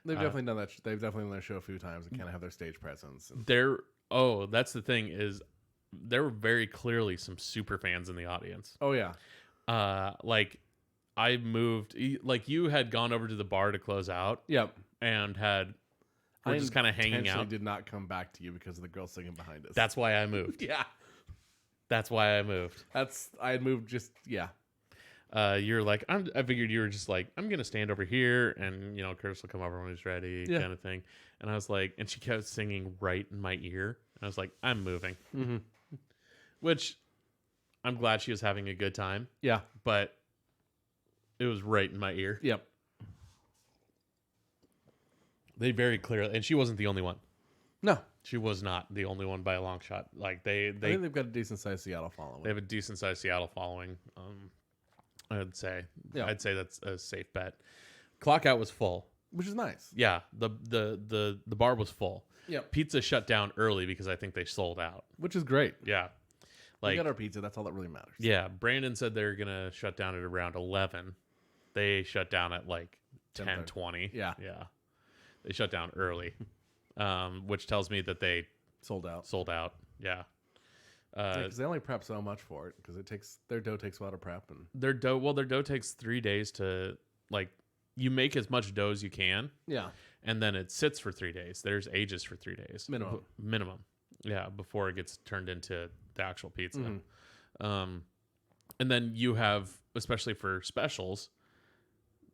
They've definitely done that. They've definitely done that show a few times and kind of have their stage presence. And That's the thing is there were very clearly some super fans in the audience. oh yeah, Like I moved, like you had gone over to the bar to close out. yep. And we're just kind of hanging out. Did not come back to you because of the girl singing behind us. That's why I moved. yeah. That's why I moved. I had moved just yeah. You're like, I figured you were just like, I'm gonna stand over here, and Curtis will come over when he's ready, kind of thing. And I was like, and she kept singing right in my ear, and I was like, I'm moving. Mm-hmm. Which I'm glad she was having a good time. Yeah, but it was right in my ear. Yep. They very clearly, and she wasn't the only one. No, she was not the only one by a long shot. Like I think they've got a decent sized Seattle following. They have a decent sized Seattle following. I'd say. Yeah. I'd say that's a safe bet. Clock out was full, which is nice. Yeah, the bar was full. Yeah, pizza shut down early because I think they sold out, which is great. Yeah, we got our pizza. That's all that really matters. Yeah, Brandon said they're gonna shut down at around 11. They shut down at like 10:20. Yeah, they shut down early, which tells me that they sold out. Yeah. Because they only prep so much for it because their dough takes a lot of prep and their dough takes 3 days to you make as much dough as you can, and then it sits for 3 days. There's ages for 3 days minimum, before it gets turned into the actual pizza. And then you have, especially for specials,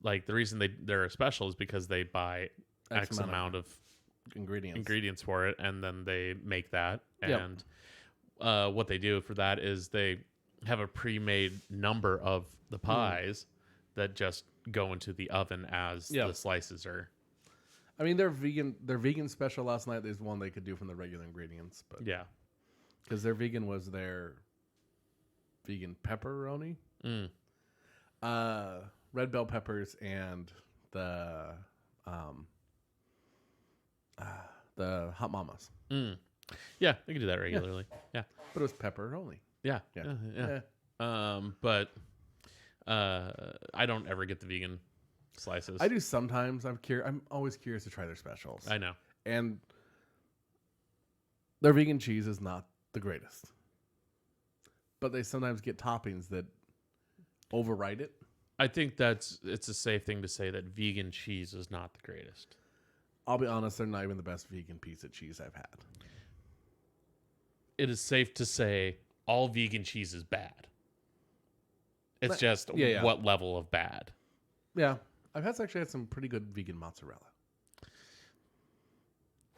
like the reason they're a special is because they buy X amount of ingredients for it, and then they make that. And what they do for that is they have a pre-made number of the pies that just go into the oven as the slices are. I mean, their vegan special last night is one they could do from the regular ingredients, but because their vegan was their vegan pepperoni, red bell peppers, and the hot mamas. Yeah, they can do that regularly. Yeah. But it was pepper only. Yeah. But I don't ever get the vegan slices. I do sometimes. I'm always curious to try their specials. I know. And their vegan cheese is not the greatest. But they sometimes get toppings that override it. I think it's a safe thing to say that vegan cheese is not the greatest. I'll be honest, they're not even the best vegan piece of cheese I've had. It is safe to say all vegan cheese is bad. It's just what level of bad. Yeah. I've actually had some pretty good vegan mozzarella.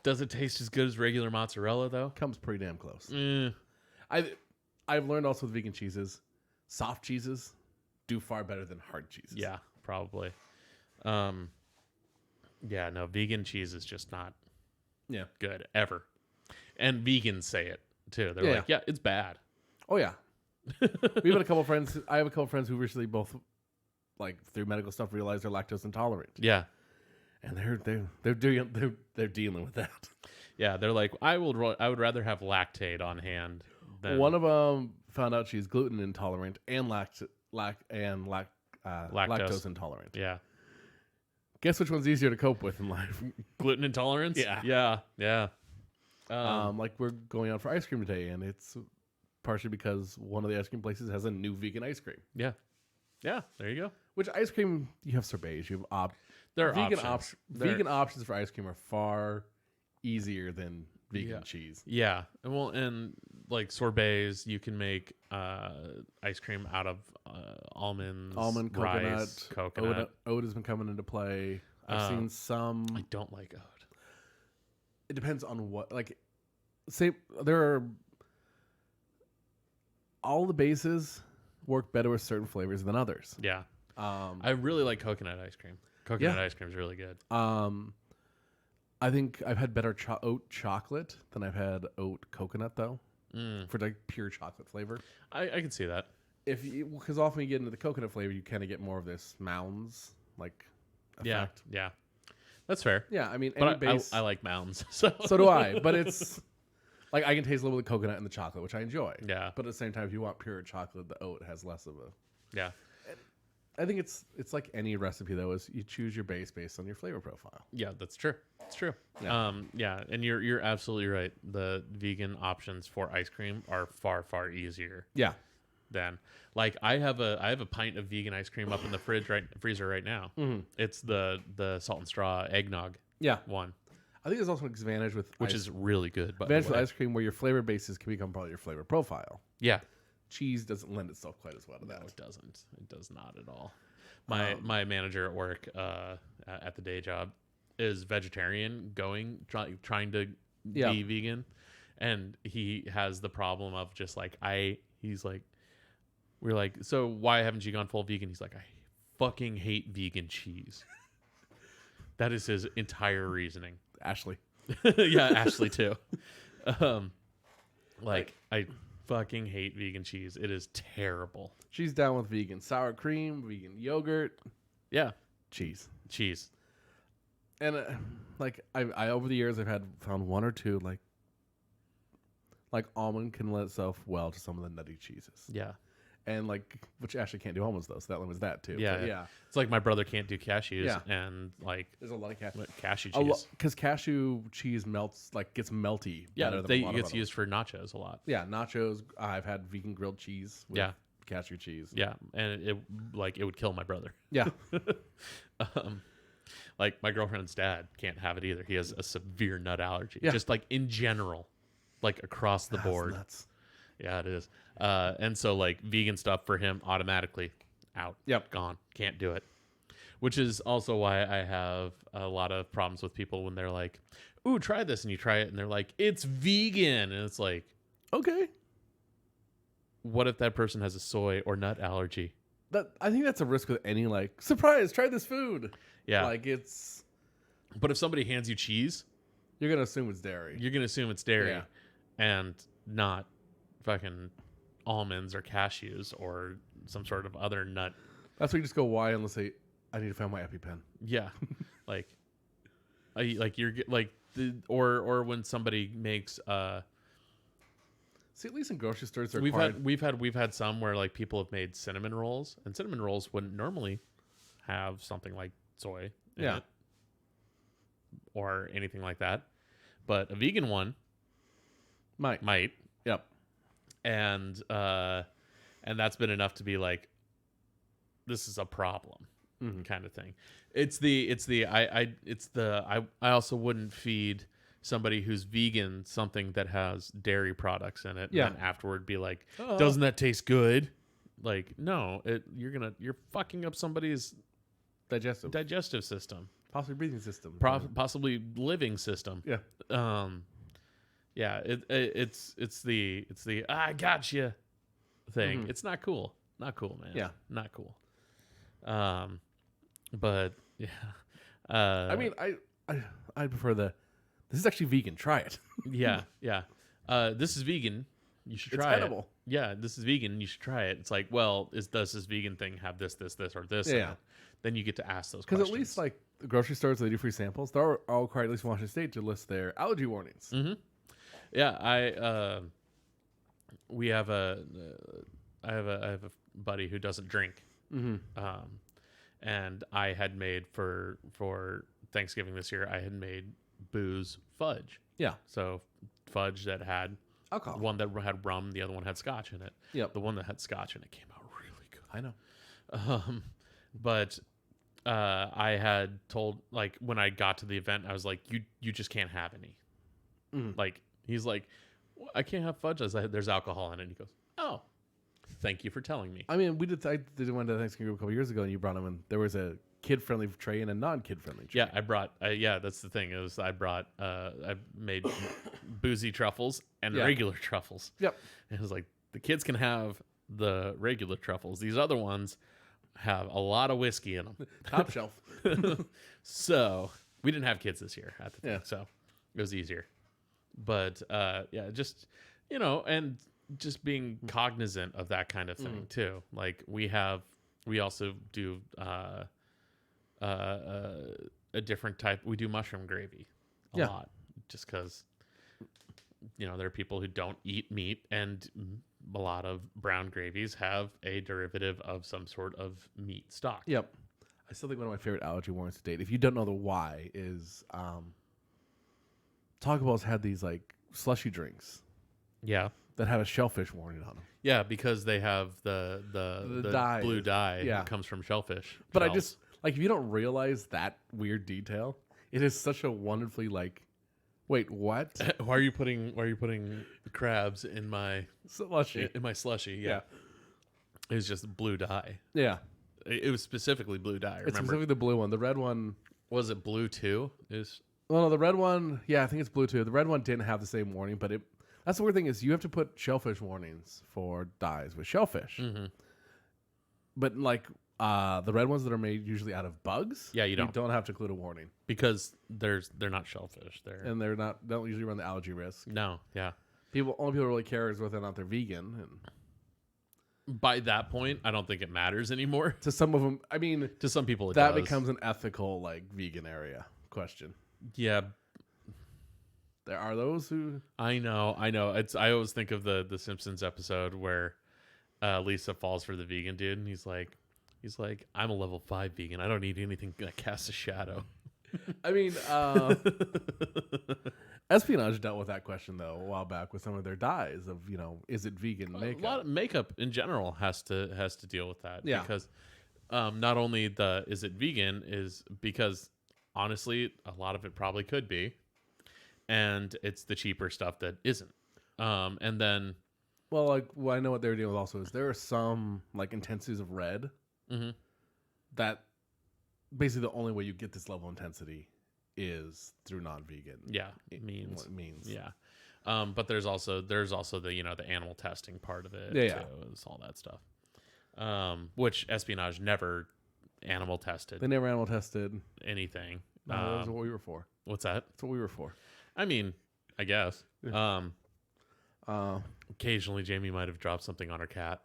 Does it taste as good as regular mozzarella, though? Comes pretty damn close. I've learned also with vegan cheeses, soft cheeses do far better than hard cheeses. Yeah, probably. Vegan cheese is just not good, ever. And vegans say it, too. They're like, it's bad. Oh, yeah. We have a couple friends. I have a couple friends who recently both, through medical stuff, realized they're lactose intolerant. Yeah, and they're dealing with that. Yeah, they're like, I would rather have Lactaid on hand than one of them found out she's gluten intolerant and lactose intolerant. Yeah. Guess which one's easier to cope with in life? Gluten intolerance. Yeah. We're going out for ice cream today, and it's partially because one of the ice cream places has a new vegan ice cream. Yeah. There you go. Which ice cream? You have sorbets. You have there are vegan options. Vegan options for ice cream are far easier than vegan cheese. Yeah. And sorbets, you can make ice cream out of almonds, rice, coconut. Oat has been coming into play. I've seen some. I don't like oat. It depends on what. There are all the bases work better with certain flavors than others. Yeah. I really like coconut ice cream. Coconut ice cream is really good. I think I've had better oat chocolate than I've had oat coconut, though, for pure chocolate flavor. I can see that. Because often you get into the coconut flavor, you kind of get more of this mounds effect. Yeah. That's fair. Yeah, I mean, but I like mounds. So do I. But it's Like I can taste a little bit of coconut in the chocolate, which I enjoy. Yeah. But at the same time, if you want pure chocolate, the oat has less of a. Yeah. I think it's like any recipe though, is you choose your base based on your flavor profile. Yeah, that's true. It's true. Yeah. Yeah, and you're absolutely right. The vegan options for ice cream are far easier Yeah. than like I have a pint of vegan ice cream up in the freezer right now. Mm-hmm. It's the salt and straw eggnog Yeah. one, I think there's also an advantage with which is really good. By advantage the with way. ice cream where your flavor bases can become part of your flavor profile. Yeah. Cheese doesn't lend itself quite as well to No, that. it doesn't. It does not at all. My manager at work, at the day job, is vegetarian, trying to Yeah. be vegan, and he has the problem of just like he's like, we're like, so why haven't you gone full vegan? He's like, I fucking hate vegan cheese. That is his entire reasoning. Ashley. Yeah, Ashley too. Like I fucking hate vegan cheese. It is terrible. She's down with vegan sour cream, vegan yogurt, Yeah, cheese. cheese. And like I over the years I've found one or two like almond can lend itself well to some of the nutty cheeses. Yeah. And like which Ashley can't do almonds though, so that limits that too. Yeah, But yeah. It's like my brother can't do cashews, Yeah. and like There's a lot of cashew. cashew cheese. Because cashew cheese gets melty. Yeah, better than they a lot of gets other used for nachos a lot. ones. Yeah, nachos. I've had vegan grilled cheese. With Yeah. cashew cheese. Yeah, and it would kill my brother. Yeah, Like my girlfriend's dad can't have it either. He has a severe nut allergy. Yeah. Just like in general, like across the That's board. nuts. Yeah, it is. And so like vegan stuff for him automatically out. Yep. Gone. Can't do it. Which is also why I have a lot of problems with people when they're like, "Ooh, try this," and you try it, and they're like, "It's vegan," and it's like, Okay. what if that person has a soy or nut allergy? I think that's a risk with any like surprise. Try this food. Yeah. Like it's But if somebody hands you cheese, you're gonna assume it's dairy. you're gonna assume it's dairy Yeah. and not fucking almonds or cashews or some sort of other nut. That's where you just go why unless I need to find my EpiPen. Yeah, like, or when somebody makes See, at least in grocery stores, they're we've had some where like people have made cinnamon rolls, and cinnamon rolls wouldn't normally have something like soy in Yeah. it or anything like that, but a vegan one might. Yep. And that's been enough to be like, this is a problem, kind of thing. I also wouldn't feed somebody who's vegan something that has dairy products in it. Yeah. And then afterward be like, doesn't that taste good? Like, no, you're fucking up somebody's digestive system, Possibly breathing system. possibly living system. Yeah. Yeah, it's the I gotcha thing. It's not cool. Not cool, man. Yeah. Not cool. But yeah. I mean, I prefer this is actually vegan. Try it. Yeah. This is vegan. You should It's try edible. it. Yeah, this is vegan. You should try it. It's like, well, does this vegan thing have this, or this? in Yeah. it? Then you get to ask those Because questions. at least like the grocery stores, they do free samples. They're all required, at least in Washington State, to list their allergy warnings. Yeah, I have a buddy who doesn't drink, and I had made for Thanksgiving this year. I had made booze fudge. Yeah. So fudge that had Alcohol. one that had rum, the other one had scotch in it. Yep. The one that had scotch in it came out really good. I know. But I had told, like, when I got to the event, I was like, you just can't have any. Like, he's like, well, I can't have fudge. I was like, there's alcohol in it. And he goes, oh, thank you for telling me. I mean, I did one to Thanksgiving a couple years ago, and you brought them in. There was a kid-friendly tray and a non-kid-friendly tray. Yeah, I brought, that's the thing. I made boozy truffles and regular truffles. Yep. And it was like, the kids can have the regular truffles. These other ones have a lot of whiskey in them. Top shelf. So we didn't have kids this year at the thing, Yeah. so it was easier. But yeah, just, and just being cognizant of that kind of thing too. Like we also do a different type. We do mushroom gravy a lot, just because there are people who don't eat meat, and a lot of brown gravies have a derivative of some sort of meat stock. Yep. I still think one of my favorite allergy warnings to date, if you don't know the why, is Taco Bell's had these like slushy drinks Yeah. that have a shellfish warning on them. Yeah, because they have the dye. blue dye Yeah. that comes from shellfish. But I shells. just like if you don't realize that weird detail, it is such a wonderfully like. Wait, what? Why are you putting crabs in my Slushy. slushy? Yeah. It was just blue dye. Yeah. It was specifically blue dye. It's Remember? specifically the blue one. The red one. Was it blue too? Well, no, the red one. Yeah, I think it's blue too. The red one didn't have the same warning, but that's the weird thing is you have to put shellfish warnings for dyes with shellfish. Mm-hmm. But like the red ones that are made usually out of bugs. Yeah, you don't have to include a warning, because they're not shellfish. and they don't usually run the allergy risk. No, yeah. Only people really care is whether or not they're vegan, and By that point, I don't think it matters anymore. to some of them, I mean, To some people, it that does. becomes an ethical like vegan area question. Yeah, There are those who I know. I always think of the Simpsons episode where Lisa falls for the vegan dude, and he's like, I'm a level 5 vegan. I don't need anything that casts a shadow. I mean, Espionage dealt with that question though a while back with some of their dyes of is it vegan makeup? A lot of makeup in general has to deal with that. Yeah. Because not only is it vegan is because honestly a lot of it probably could be, and it's the cheaper stuff that isn't. And then I know what they're dealing with also is there are some like intensities of red mm-hmm. that basically the only way you get this level of intensity is through non-vegan. Yeah, it means. What it means. Yeah. But there's also the the animal testing part of it Yeah, too. yeah. It's all that stuff. Which Espionage never animal tested They never animal tested. anything. No, that's what we were for. What's that? That's what we were for. I mean, I guess. Uh, Occasionally Jamie might have dropped something on her cat.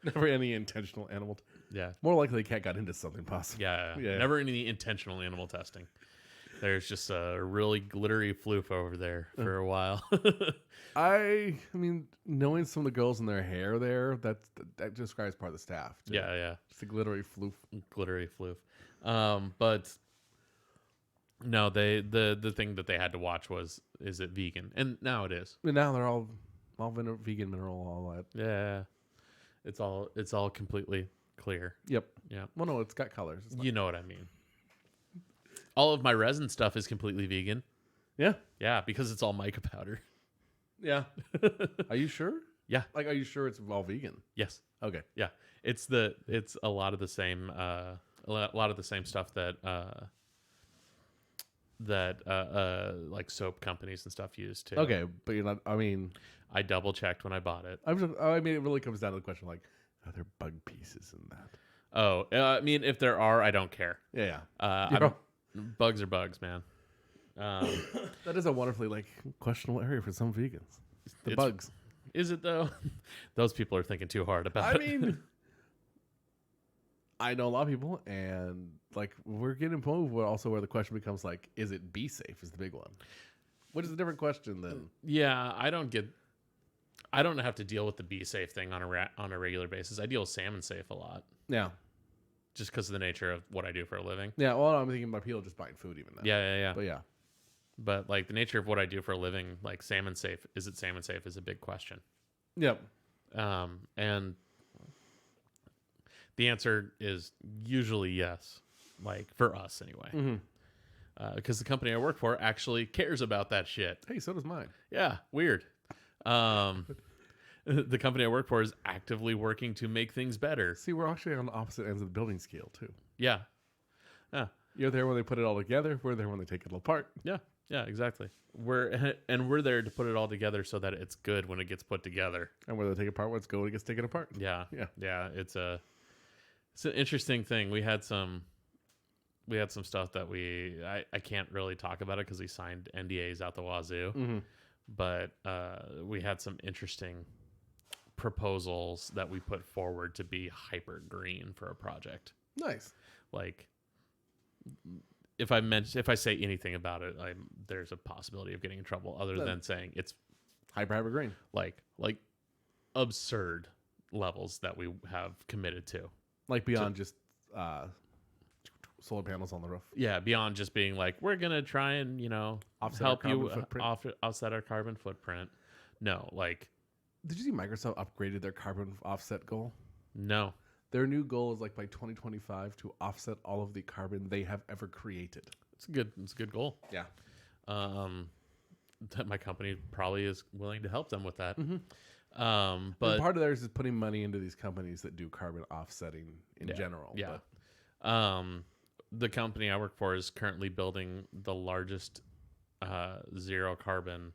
never any intentional animal. Yeah. More likely the cat got into something possible. Yeah. Yeah. Never any intentional animal testing. There's just a really glittery floof over there for a while. I mean, knowing some of the girls in their hair there, that describes part of the staff. Too. Yeah. Just a glittery floof. Glittery floof. But no, the thing that they had to watch was, is it vegan? And now it is. And now they're all vegan mineral, all that. Yeah. It's all completely clear. Yep. Yeah. Well, no, it's got colors. It's not- You know what I mean. All of my resin stuff is completely vegan. Yeah. Yeah, because it's all mica powder. Yeah. Are you sure? Yeah. Like, are you sure it's all vegan? Yes. Okay. Yeah. It's a lot of the same stuff that like soap companies and stuff use too. Okay, but you're not. I mean, I double checked when I bought it. I mean, it really comes down to the question like, are there bug pieces in that? Oh, I mean, if there are, I don't care. Yeah. Bugs are bugs, man. That is a wonderfully like questionable area for some vegans. The It's- bugs. Is it though? Those people are thinking too hard about I it. mean, I know a lot of people, and like we're getting moved. Where the question becomes like, is it bee safe? Is the big one, which is a different question than. Yeah, I don't have to deal with the bee safe thing on a regular basis. I deal with salmon safe a lot, Yeah. just because of the nature of what I do for a living. Yeah. Well, I'm thinking about people just buying food even now. Yeah. But yeah. But like the nature of what I do for a living, like salmon safe, is it salmon safe is a big question. Yep. And the answer is usually yes, like for us anyway. Because the company I work for actually cares about that shit. Hey, so does mine. Yeah, weird. The company I work for is actively working to make things better. See, we're actually on the opposite ends of the building scale too. Yeah. You're there when they put it all together. We're there when they take it all apart. Yeah, exactly. We're there to put it all together so that it's good when it gets put together. And where they take it apart, what's good, it gets taken apart. Yeah. Yeah. It's an interesting thing. We had some stuff that I can't really talk about it because we signed NDAs out the wazoo. But we had some interesting proposals that we put forward to be hyper green for a project. Nice. Like if I say anything about it, there's a possibility of getting in trouble. Other than saying it's hyper green, like absurd levels that we have committed to. like beyond just solar panels on the roof. Yeah, beyond just being like, we're gonna try and Offset help our you carbon footprint. offset our carbon footprint. No, like Did you see Microsoft upgraded their carbon offset goal? no. Their new goal is like by 2025 to offset all of the carbon they have ever created. It's a good goal. Yeah. That my company probably is willing to help them with that. Mm-hmm. But And part of theirs is putting money into these companies that do carbon offsetting in general. Yeah. But The company I work for is currently building the largest zero carbon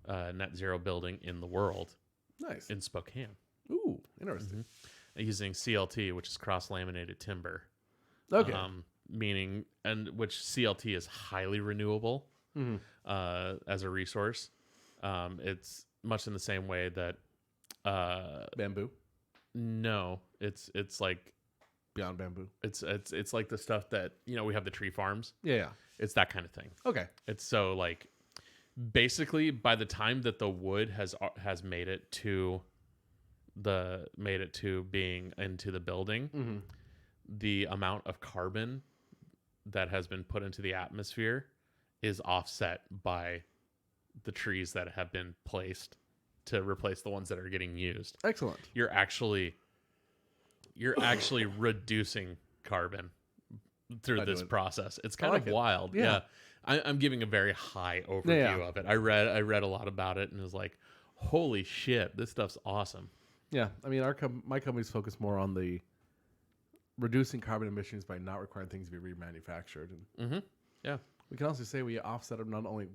net zero building in the world nice. in Spokane. Ooh, interesting. Using CLT, which is cross laminated timber. Okay. Meaning, and which CLT is highly renewable as a resource. It's much in the same way that Bamboo. no, it's like Beyond bamboo. it's like the stuff that we have the tree farms. Yeah. It's that kind of thing. Okay. It's so like basically by the time that the wood has made it to being into the building, the amount of carbon that has been put into the atmosphere is offset by the trees that have been placed to replace the ones that are getting used. Excellent. You're actually reducing carbon through this process. It's kind of wild. Yeah. I'm giving a very high overview of it. I read a lot about it and was like, holy shit, this stuff's awesome. Yeah. I mean, my company's focused more on the reducing carbon emissions by not requiring things to be remanufactured. And yeah. We can also say we offset not only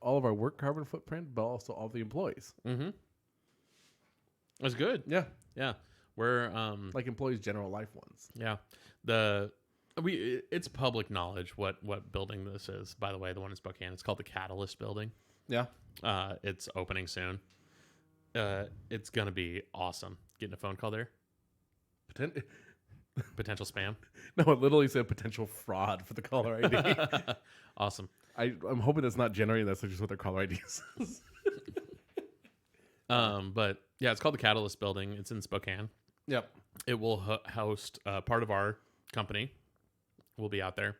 all of our work carbon footprint, but also all the employees. That's good. Yeah. Yeah. We're like employees' general life ones. Yeah. It's public knowledge what building this is. By the way, the one in Spokane, it's called the Catalyst Building. Yeah. It's opening soon. It's gonna be awesome. Getting a phone call there. Potential spam. No, it literally said potential fraud for the caller ID. Awesome. I'm hoping it's not generating. That's just what their caller ID says. But yeah, it's called the Catalyst Building. It's in Spokane. Yep. It will host part of our company. Will be out there.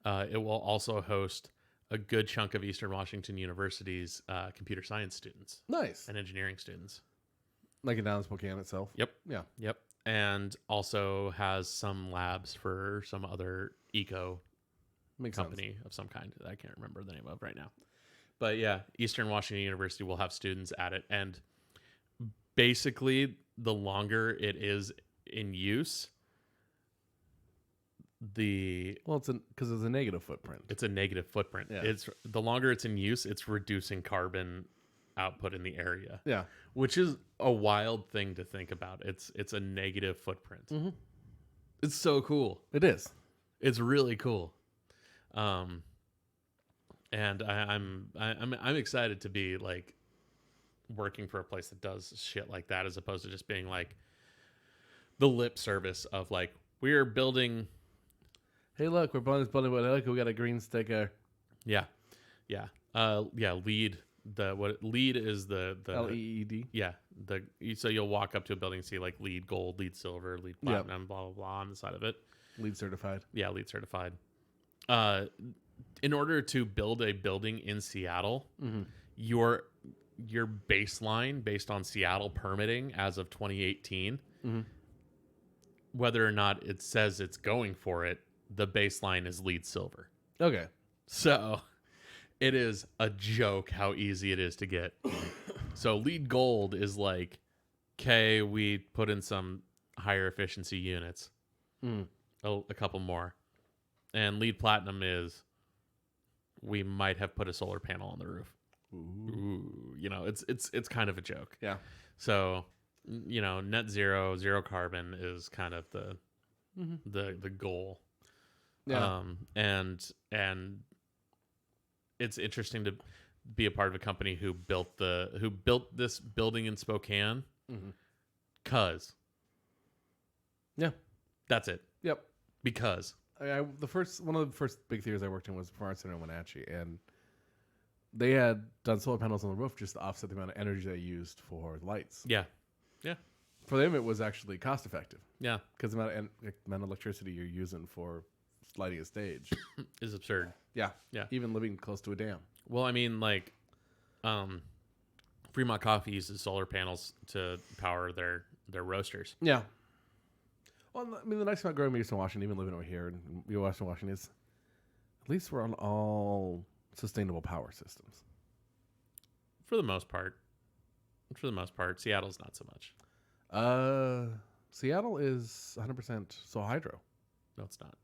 It will also host a good chunk of Eastern Washington University's computer science students. Nice. And engineering students. Like in down Spokane itself. Yep. Yeah. Yep. And also has some labs for some other eco company of some kind that I can't remember the name of right now. But yeah, Eastern Washington University will have students at it. And basically, the longer it is in use, it's because it's a negative footprint. It's a negative footprint. Yeah. It's the longer it's in use, it's reducing carbon output in the area. Yeah. Which is a wild thing to think about. It's a negative footprint. It's so cool. It is. It's really cool. And I'm excited to be like working for a place that does shit like that, as opposed to just being like the lip service of like, we're building. Hey, look, we're building this building, but look, we got a green sticker. Yeah. LEED. LEED is the LEED. Yeah. So you'll walk up to a building and see like LEED gold, LEED silver, LEED platinum, blah blah blah on the side of it. LEED certified. Yeah, LEED certified. In order to build a building in Seattle, your baseline based on Seattle permitting as of 2018, whether or not it says it's going for it, the baseline is LEED silver. Okay. So it is a joke how easy it is to get. So LEED gold is like, okay, we put in some higher efficiency units, a couple more. And LEED platinum is, we might have put a solar panel on the roof. Ooh. It's kind of a joke. Yeah. So, net zero carbon is kind of the goal. Yeah. And it's interesting to be a part of a company who built this building in Spokane. 'Cause. Yeah. That's it. Yep. Because One of the first big theaters I worked in was Farm Center in Wenatchee, and they had done solar panels on the roof just to offset the amount of energy they used for the lights. Yeah. Yeah. For them, it was actually cost effective Yeah. because the amount of electricity you're using for lighting a stage Is absurd. Yeah. Yeah. Even living close to a dam. Well, I mean, like, Fremont Coffee uses solar panels to power their roasters. Yeah. Well, I mean, the nice thing about growing in Eastern Washington, even living over here in Western Washington, is at least we're on all sustainable power systems. For the most part. Seattle's not so much. Seattle is 100% so hydro. No, it's not.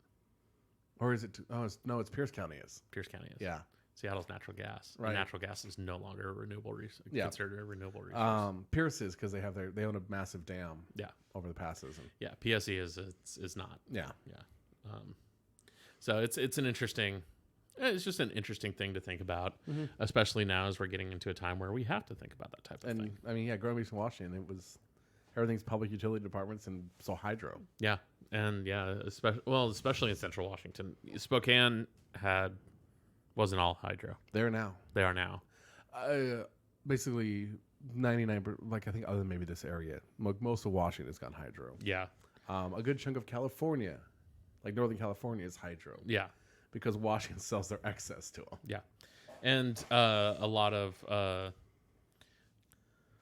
Or is it? It's Pierce County is. Pierce County is. Yeah. Seattle's natural gas. Right. Natural gas is no longer a renewable resource. Yeah. Considered a renewable resource. Pierce is because they own a massive dam. Yeah. Over the passes. And, Yeah. PSE is not. yeah. Yeah. So it's an interesting. It's just an interesting thing to think about, especially now as we're getting into a time where we have to think about that type of thing. I mean, yeah, growing up in Washington, it was everything's public utility departments and so hydro. Yeah, and yeah, especially in Central Washington, Spokane wasn't all hydro. They are now. They are now. Basically, 99. Like I think, other than maybe this area, most of Washington has gone hydro. Yeah, a good chunk of California, like Northern California, is hydro. yeah. Because Washington sells their excess to them. Yeah, and a lot of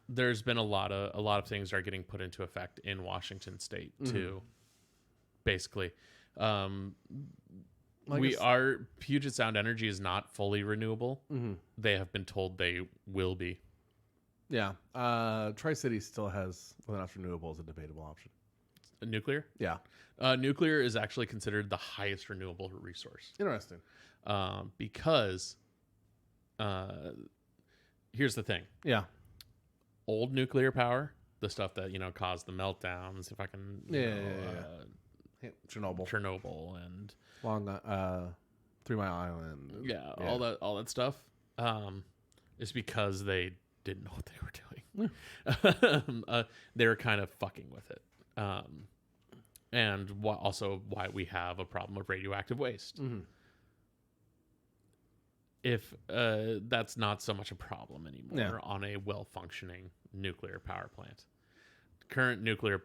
there's been a lot of things are getting put into effect in Washington State too. Basically, Puget Sound Energy is not fully renewable. They have been told they will be. Yeah, Tri-City still has whether or not renewable is a debatable option. Nuclear. Yeah. Nuclear is actually considered the highest renewable resource. Interesting. Because here's the thing. Yeah. Old nuclear power, the stuff that, caused the meltdowns, if I can, Chernobyl and Long 3 Mile Island. Yeah, all that stuff, is because they didn't know what they were doing. They were kind of fucking with it. And also why we have a problem of radioactive waste. If that's not so much a problem anymore on a well-functioning nuclear power plant. Current nuclear...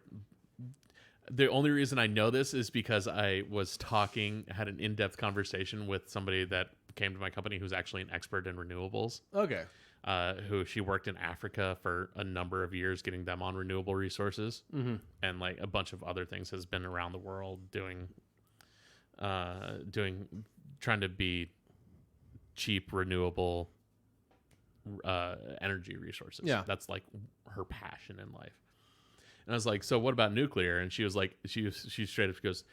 The only reason I know this is because I had an in-depth conversation with somebody that came to my company who's actually an expert in renewables. Okay. Who she worked in Africa for a number of years, getting them on renewable resources, and like a bunch of other things, has been around the world trying to be cheap, renewable energy resources. Yeah, that's like her passion in life. And I was like, so what about nuclear? And she was like, she straight up goes,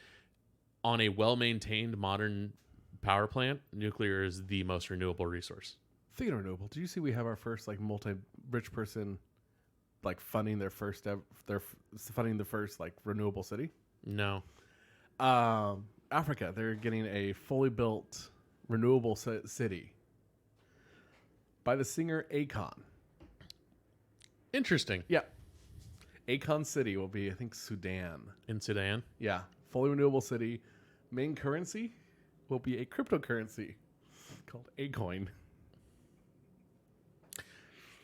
on a well-maintained modern power plant, nuclear is the most renewable resource. Speaking of renewable, did you see we have our first like multi-rich person like funding the first like renewable city? No. Africa, they're getting a fully built renewable city by the singer Akon. Interesting. Yeah. Akon City will be, I think, Sudan. In Sudan? Yeah. Fully renewable city. Main currency will be a cryptocurrency called Acoin.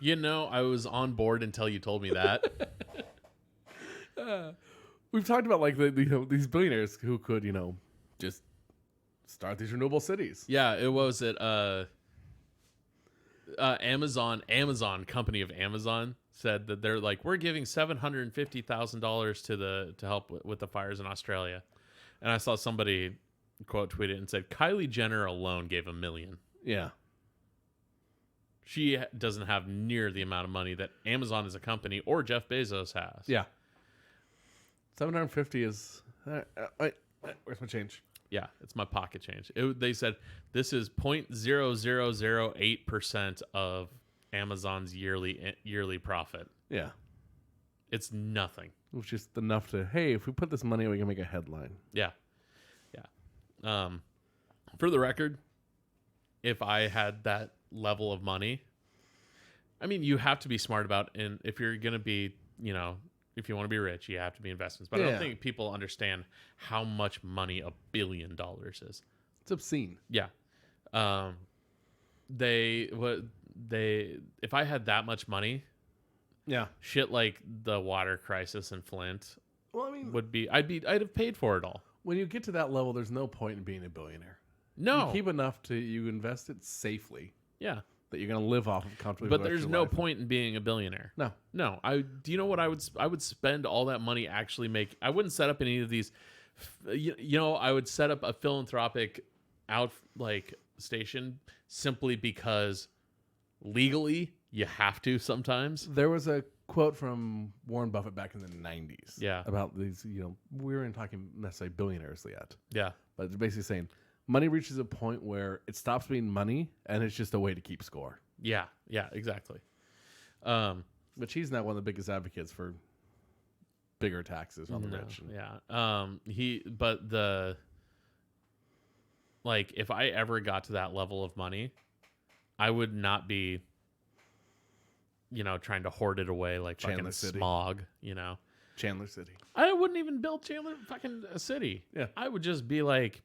I was on board until you told me that. We've talked about like these billionaires who could, just start these renewable cities. Yeah, it was at Amazon company of Amazon said that they're like, we're giving $750,000 to help with the fires in Australia. And I saw somebody quote tweet it and said Kylie Jenner alone gave $1 million. Yeah. She doesn't have near the amount of money that Amazon as a company or Jeff Bezos has. Yeah. 750 is where's my change? Yeah, it's my pocket change. They said this is 0.0008% of Amazon's yearly profit. Yeah. It's nothing. It's just enough to, hey, if we put this money, we can make a headline. Yeah. Yeah. For the record, if I had that level of money, I mean, you have to be smart about, and if you're going to be, if you want to be rich, you have to be investments. But I don't think people understand how much money $1 billion is. It's obscene. Yeah. If I had that much money, shit like the water crisis in Flint would be I'd have paid for it all. When you get to that level, there's no point in being a billionaire. No. You keep enough you invest it safely. Yeah. That you're going to live off of comfortably. But there's no point in being a billionaire. No. Do you know what I would spend all that money actually make? I wouldn't set up any of these. I would set up a philanthropic station simply because legally you have to sometimes. There was a quote from Warren Buffett back in the 90s. Yeah. About these, we weren't talking necessarily billionaires yet. Yeah. But it's basically saying money reaches a point where it stops being money and it's just a way to keep score. Yeah. Yeah, exactly. But he's not one of the biggest advocates for bigger taxes on the rich. Yeah. If I ever got to that level of money, I would not be, trying to hoard it away like Chandler fucking City. smog, Chandler City. I wouldn't even build Chandler fucking a city. Yeah. I would just be like,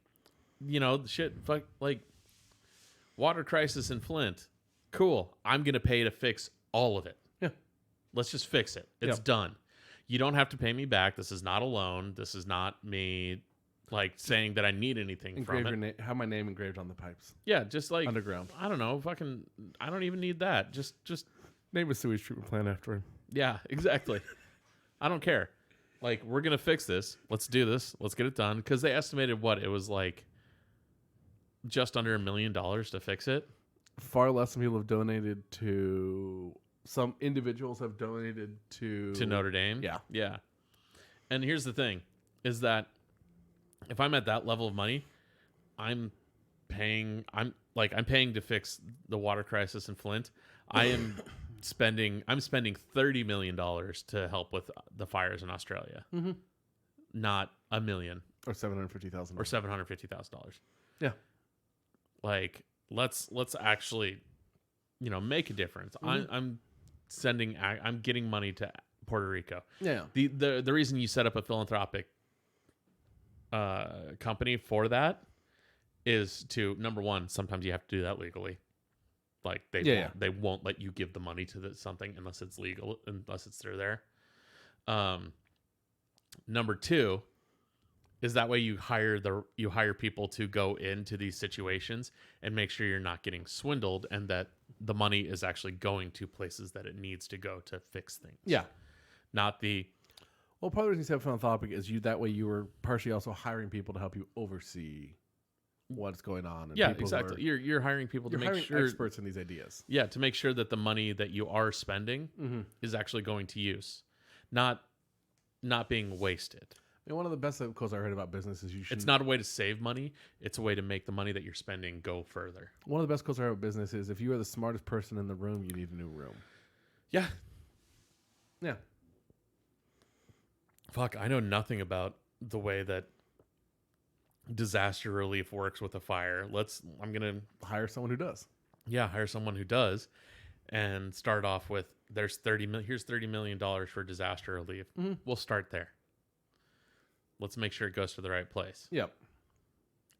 water crisis in Flint. Cool. I'm going to pay to fix all of it. Yeah. Let's just fix it. It's done. You don't have to pay me back. This is not a loan. This is not me saying that I need anything from it. Have my name engraved on the pipes. Yeah, just underground. I don't know. I don't even need that. Just name a sewage treatment plant after him. Yeah, exactly. I don't care. We're going to fix this. Let's do this. Let's get it done. Because they estimated it was just under $1 million to fix it. Far less than people have donated to. Some individuals have donated to Notre Dame. Yeah. And here's the thing: is that if I'm at that level of money, I'm paying to fix the water crisis in Flint. I'm spending $30 million to help with the fires in Australia. Mm-hmm. Not $1 million or $750,000 or $750,000. Yeah. Let's actually, make a difference. Mm-hmm. I'm getting money to Puerto Rico. Yeah. The reason you set up a philanthropic company for that is to, number one, sometimes you have to do that legally. They won't let you give the money to something unless it's legal, unless it's through there. Number two is that way you hire people to go into these situations and make sure you're not getting swindled and that the money is actually going to places that it needs to go to fix things. Yeah. Not the... Well, part of the reason you said philanthropic is that way you were partially also hiring people to help you oversee what's going on. And exactly. You're hiring people to make sure... experts in these ideas. Yeah, to make sure that the money that you are spending is actually going to use. Not being wasted. I mean, one of the best quotes I heard about business is it's not a way to save money. It's a way to make the money that you're spending go further. One of the best quotes I heard about business is if you are the smartest person in the room, you need a new room. Yeah. Yeah. Fuck, I know nothing about the way that disaster relief works with a fire. I'm going to hire someone who does. Yeah, hire someone who does and start off with here's $30 million for disaster relief. Mm-hmm. We'll start there. Let's make sure it goes to the right place. Yep.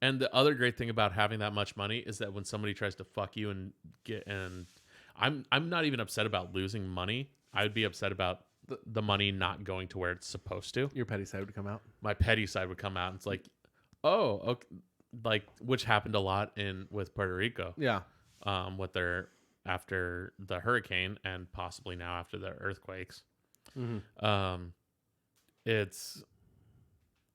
And the other great thing about having that much money is that when somebody tries to fuck you I'm not even upset about losing money. I would be upset about the money not going to where it's supposed to. Your petty side would come out. My petty side would come out. And it's like, oh, okay, which happened a lot with Puerto Rico. Yeah. After the hurricane and possibly now after the earthquakes. Mm-hmm. It's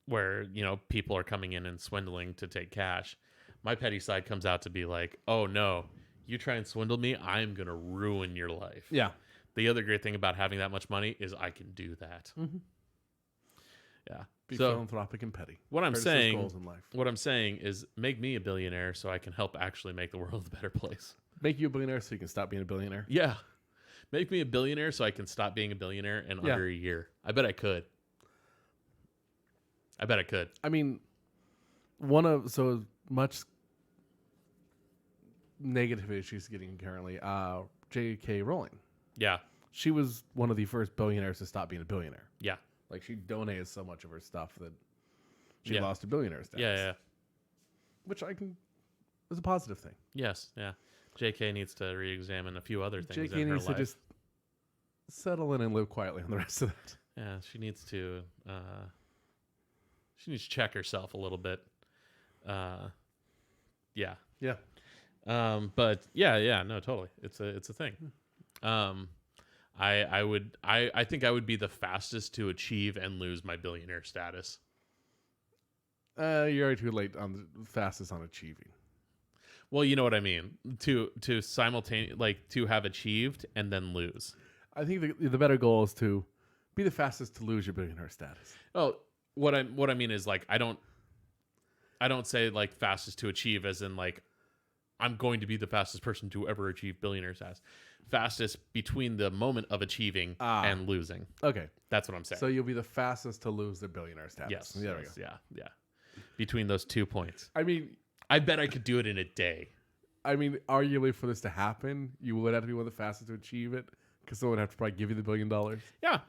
where, people are coming in and swindling to take cash. My petty side comes out to be like, oh no, you try and swindle me, I'm going to ruin your life. Yeah. The other great thing about having that much money is I can do that. Mm-hmm. Yeah. Be philanthropic and petty. What I'm saying is make me a billionaire so I can help actually make the world a better place. Make you a billionaire so you can stop being a billionaire. Yeah. Make me a billionaire so I can stop being a billionaire in under a year. I bet I could. I mean, so much negative issues getting currently. J.K. Rowling. Yeah. she was one of the first billionaires to stop being a billionaire. Yeah. Like, she donated so much of her stuff that she Yeah. lost her billionaire status. Yeah. Which is a positive thing. Yes. Yeah. JK needs to re-examine a few other things JK in her needs life. to just settle in and live quietly on the rest of that. Yeah, she needs to check herself a little bit. Yeah. Yeah. But yeah, no, totally. It's a thing. I think I would be the fastest to achieve and lose my billionaire status. You're already too late on the fastest on achieving. Well, you know what I mean. To simultaneously, like, to have achieved and then lose. I think the better goal is to be the fastest to lose your billionaire status. Oh, what I mean is, like, I don't say, like, fastest to achieve as in, like, I'm going to be the fastest person to ever achieve billionaire status. Fastest between the moment of achieving and losing. Okay. That's what I'm saying. So you'll be the fastest to lose their billionaire status. Yes. There we go. Yeah. Between those 2 points. I mean, I bet I could do it in a day. Arguably for this to happen, you would have to be one of the fastest to achieve it because someone would have to probably give you the $1 billion. Yeah,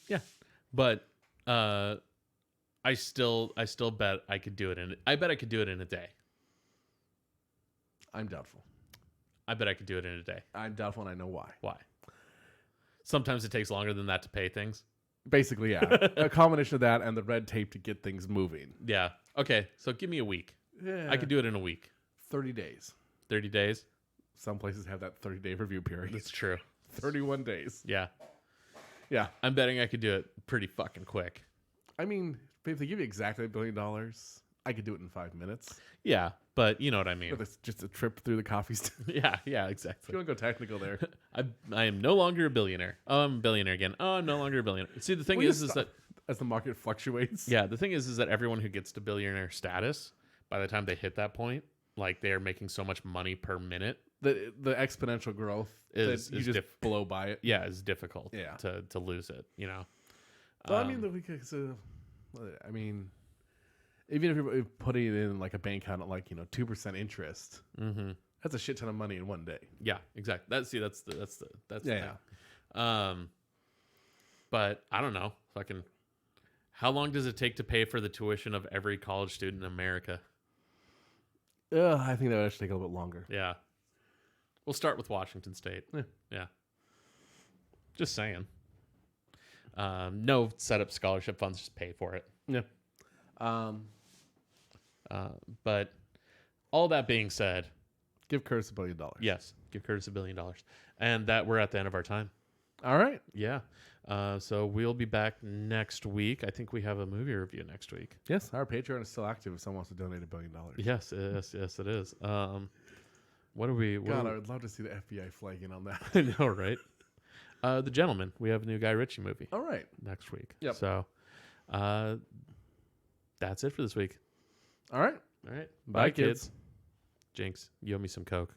yeah. But I still bet I could do it I bet I could do it in a day. I'm doubtful. I bet I could do it in a day. I'm doubtful, and I know why. Why? Sometimes it takes longer than that to pay things. Basically, yeah. A combination of that and the red tape to get things moving. Yeah. Okay, so give me a week. Yeah. I could do it in a week. 30 days. 30 days? Some places have that 30-day review period. That's true. 31 days. Yeah. Yeah. I'm betting I could do it pretty fucking quick. I mean, if they give you exactly $1 billion, I could do it in 5 minutes. Yeah, but you know what I mean. But it's just a trip through the coffee stand. Yeah, exactly. If you want to go technical there. I am no longer a billionaire. Oh, I'm a billionaire again. Oh, I'm no longer a billionaire. See, the thing is that as the market fluctuates. Yeah, the thing is that everyone who gets to billionaire status, by the time they hit that point, like, they are making so much money per minute. The exponential growth is that you just blow by it. Yeah, it's difficult. Yeah. To lose it. You know. Well, I mean, even if you're putting it in like a bank account at 2% interest, that's a shit ton of money in one day. Yeah, exactly. That's the yeah. thing. But I don't know. Fucking, how long does it take to pay for the tuition of every college student in America? I think that would actually take a little bit longer. Yeah. We'll start with Washington State. Yeah. Just saying. No set up scholarship funds, just pay for it. Yeah. But all that being said, give Curtis $1 billion. Yes, give Curtis $1 billion. And that we're at the end of our time. All right. Yeah. So we'll be back next week. I think we have a movie review next week. Yes, our Patreon is still active if someone wants to donate $1 billion. Yes, it is. What are we? God, I would love to see the FBI flagging on that. I know, right? The Gentleman. We have a new Guy Ritchie movie. All right. Next week. Yep. So that's it for this week. All right. All right. Bye, kids. Jinx, you owe me some Coke.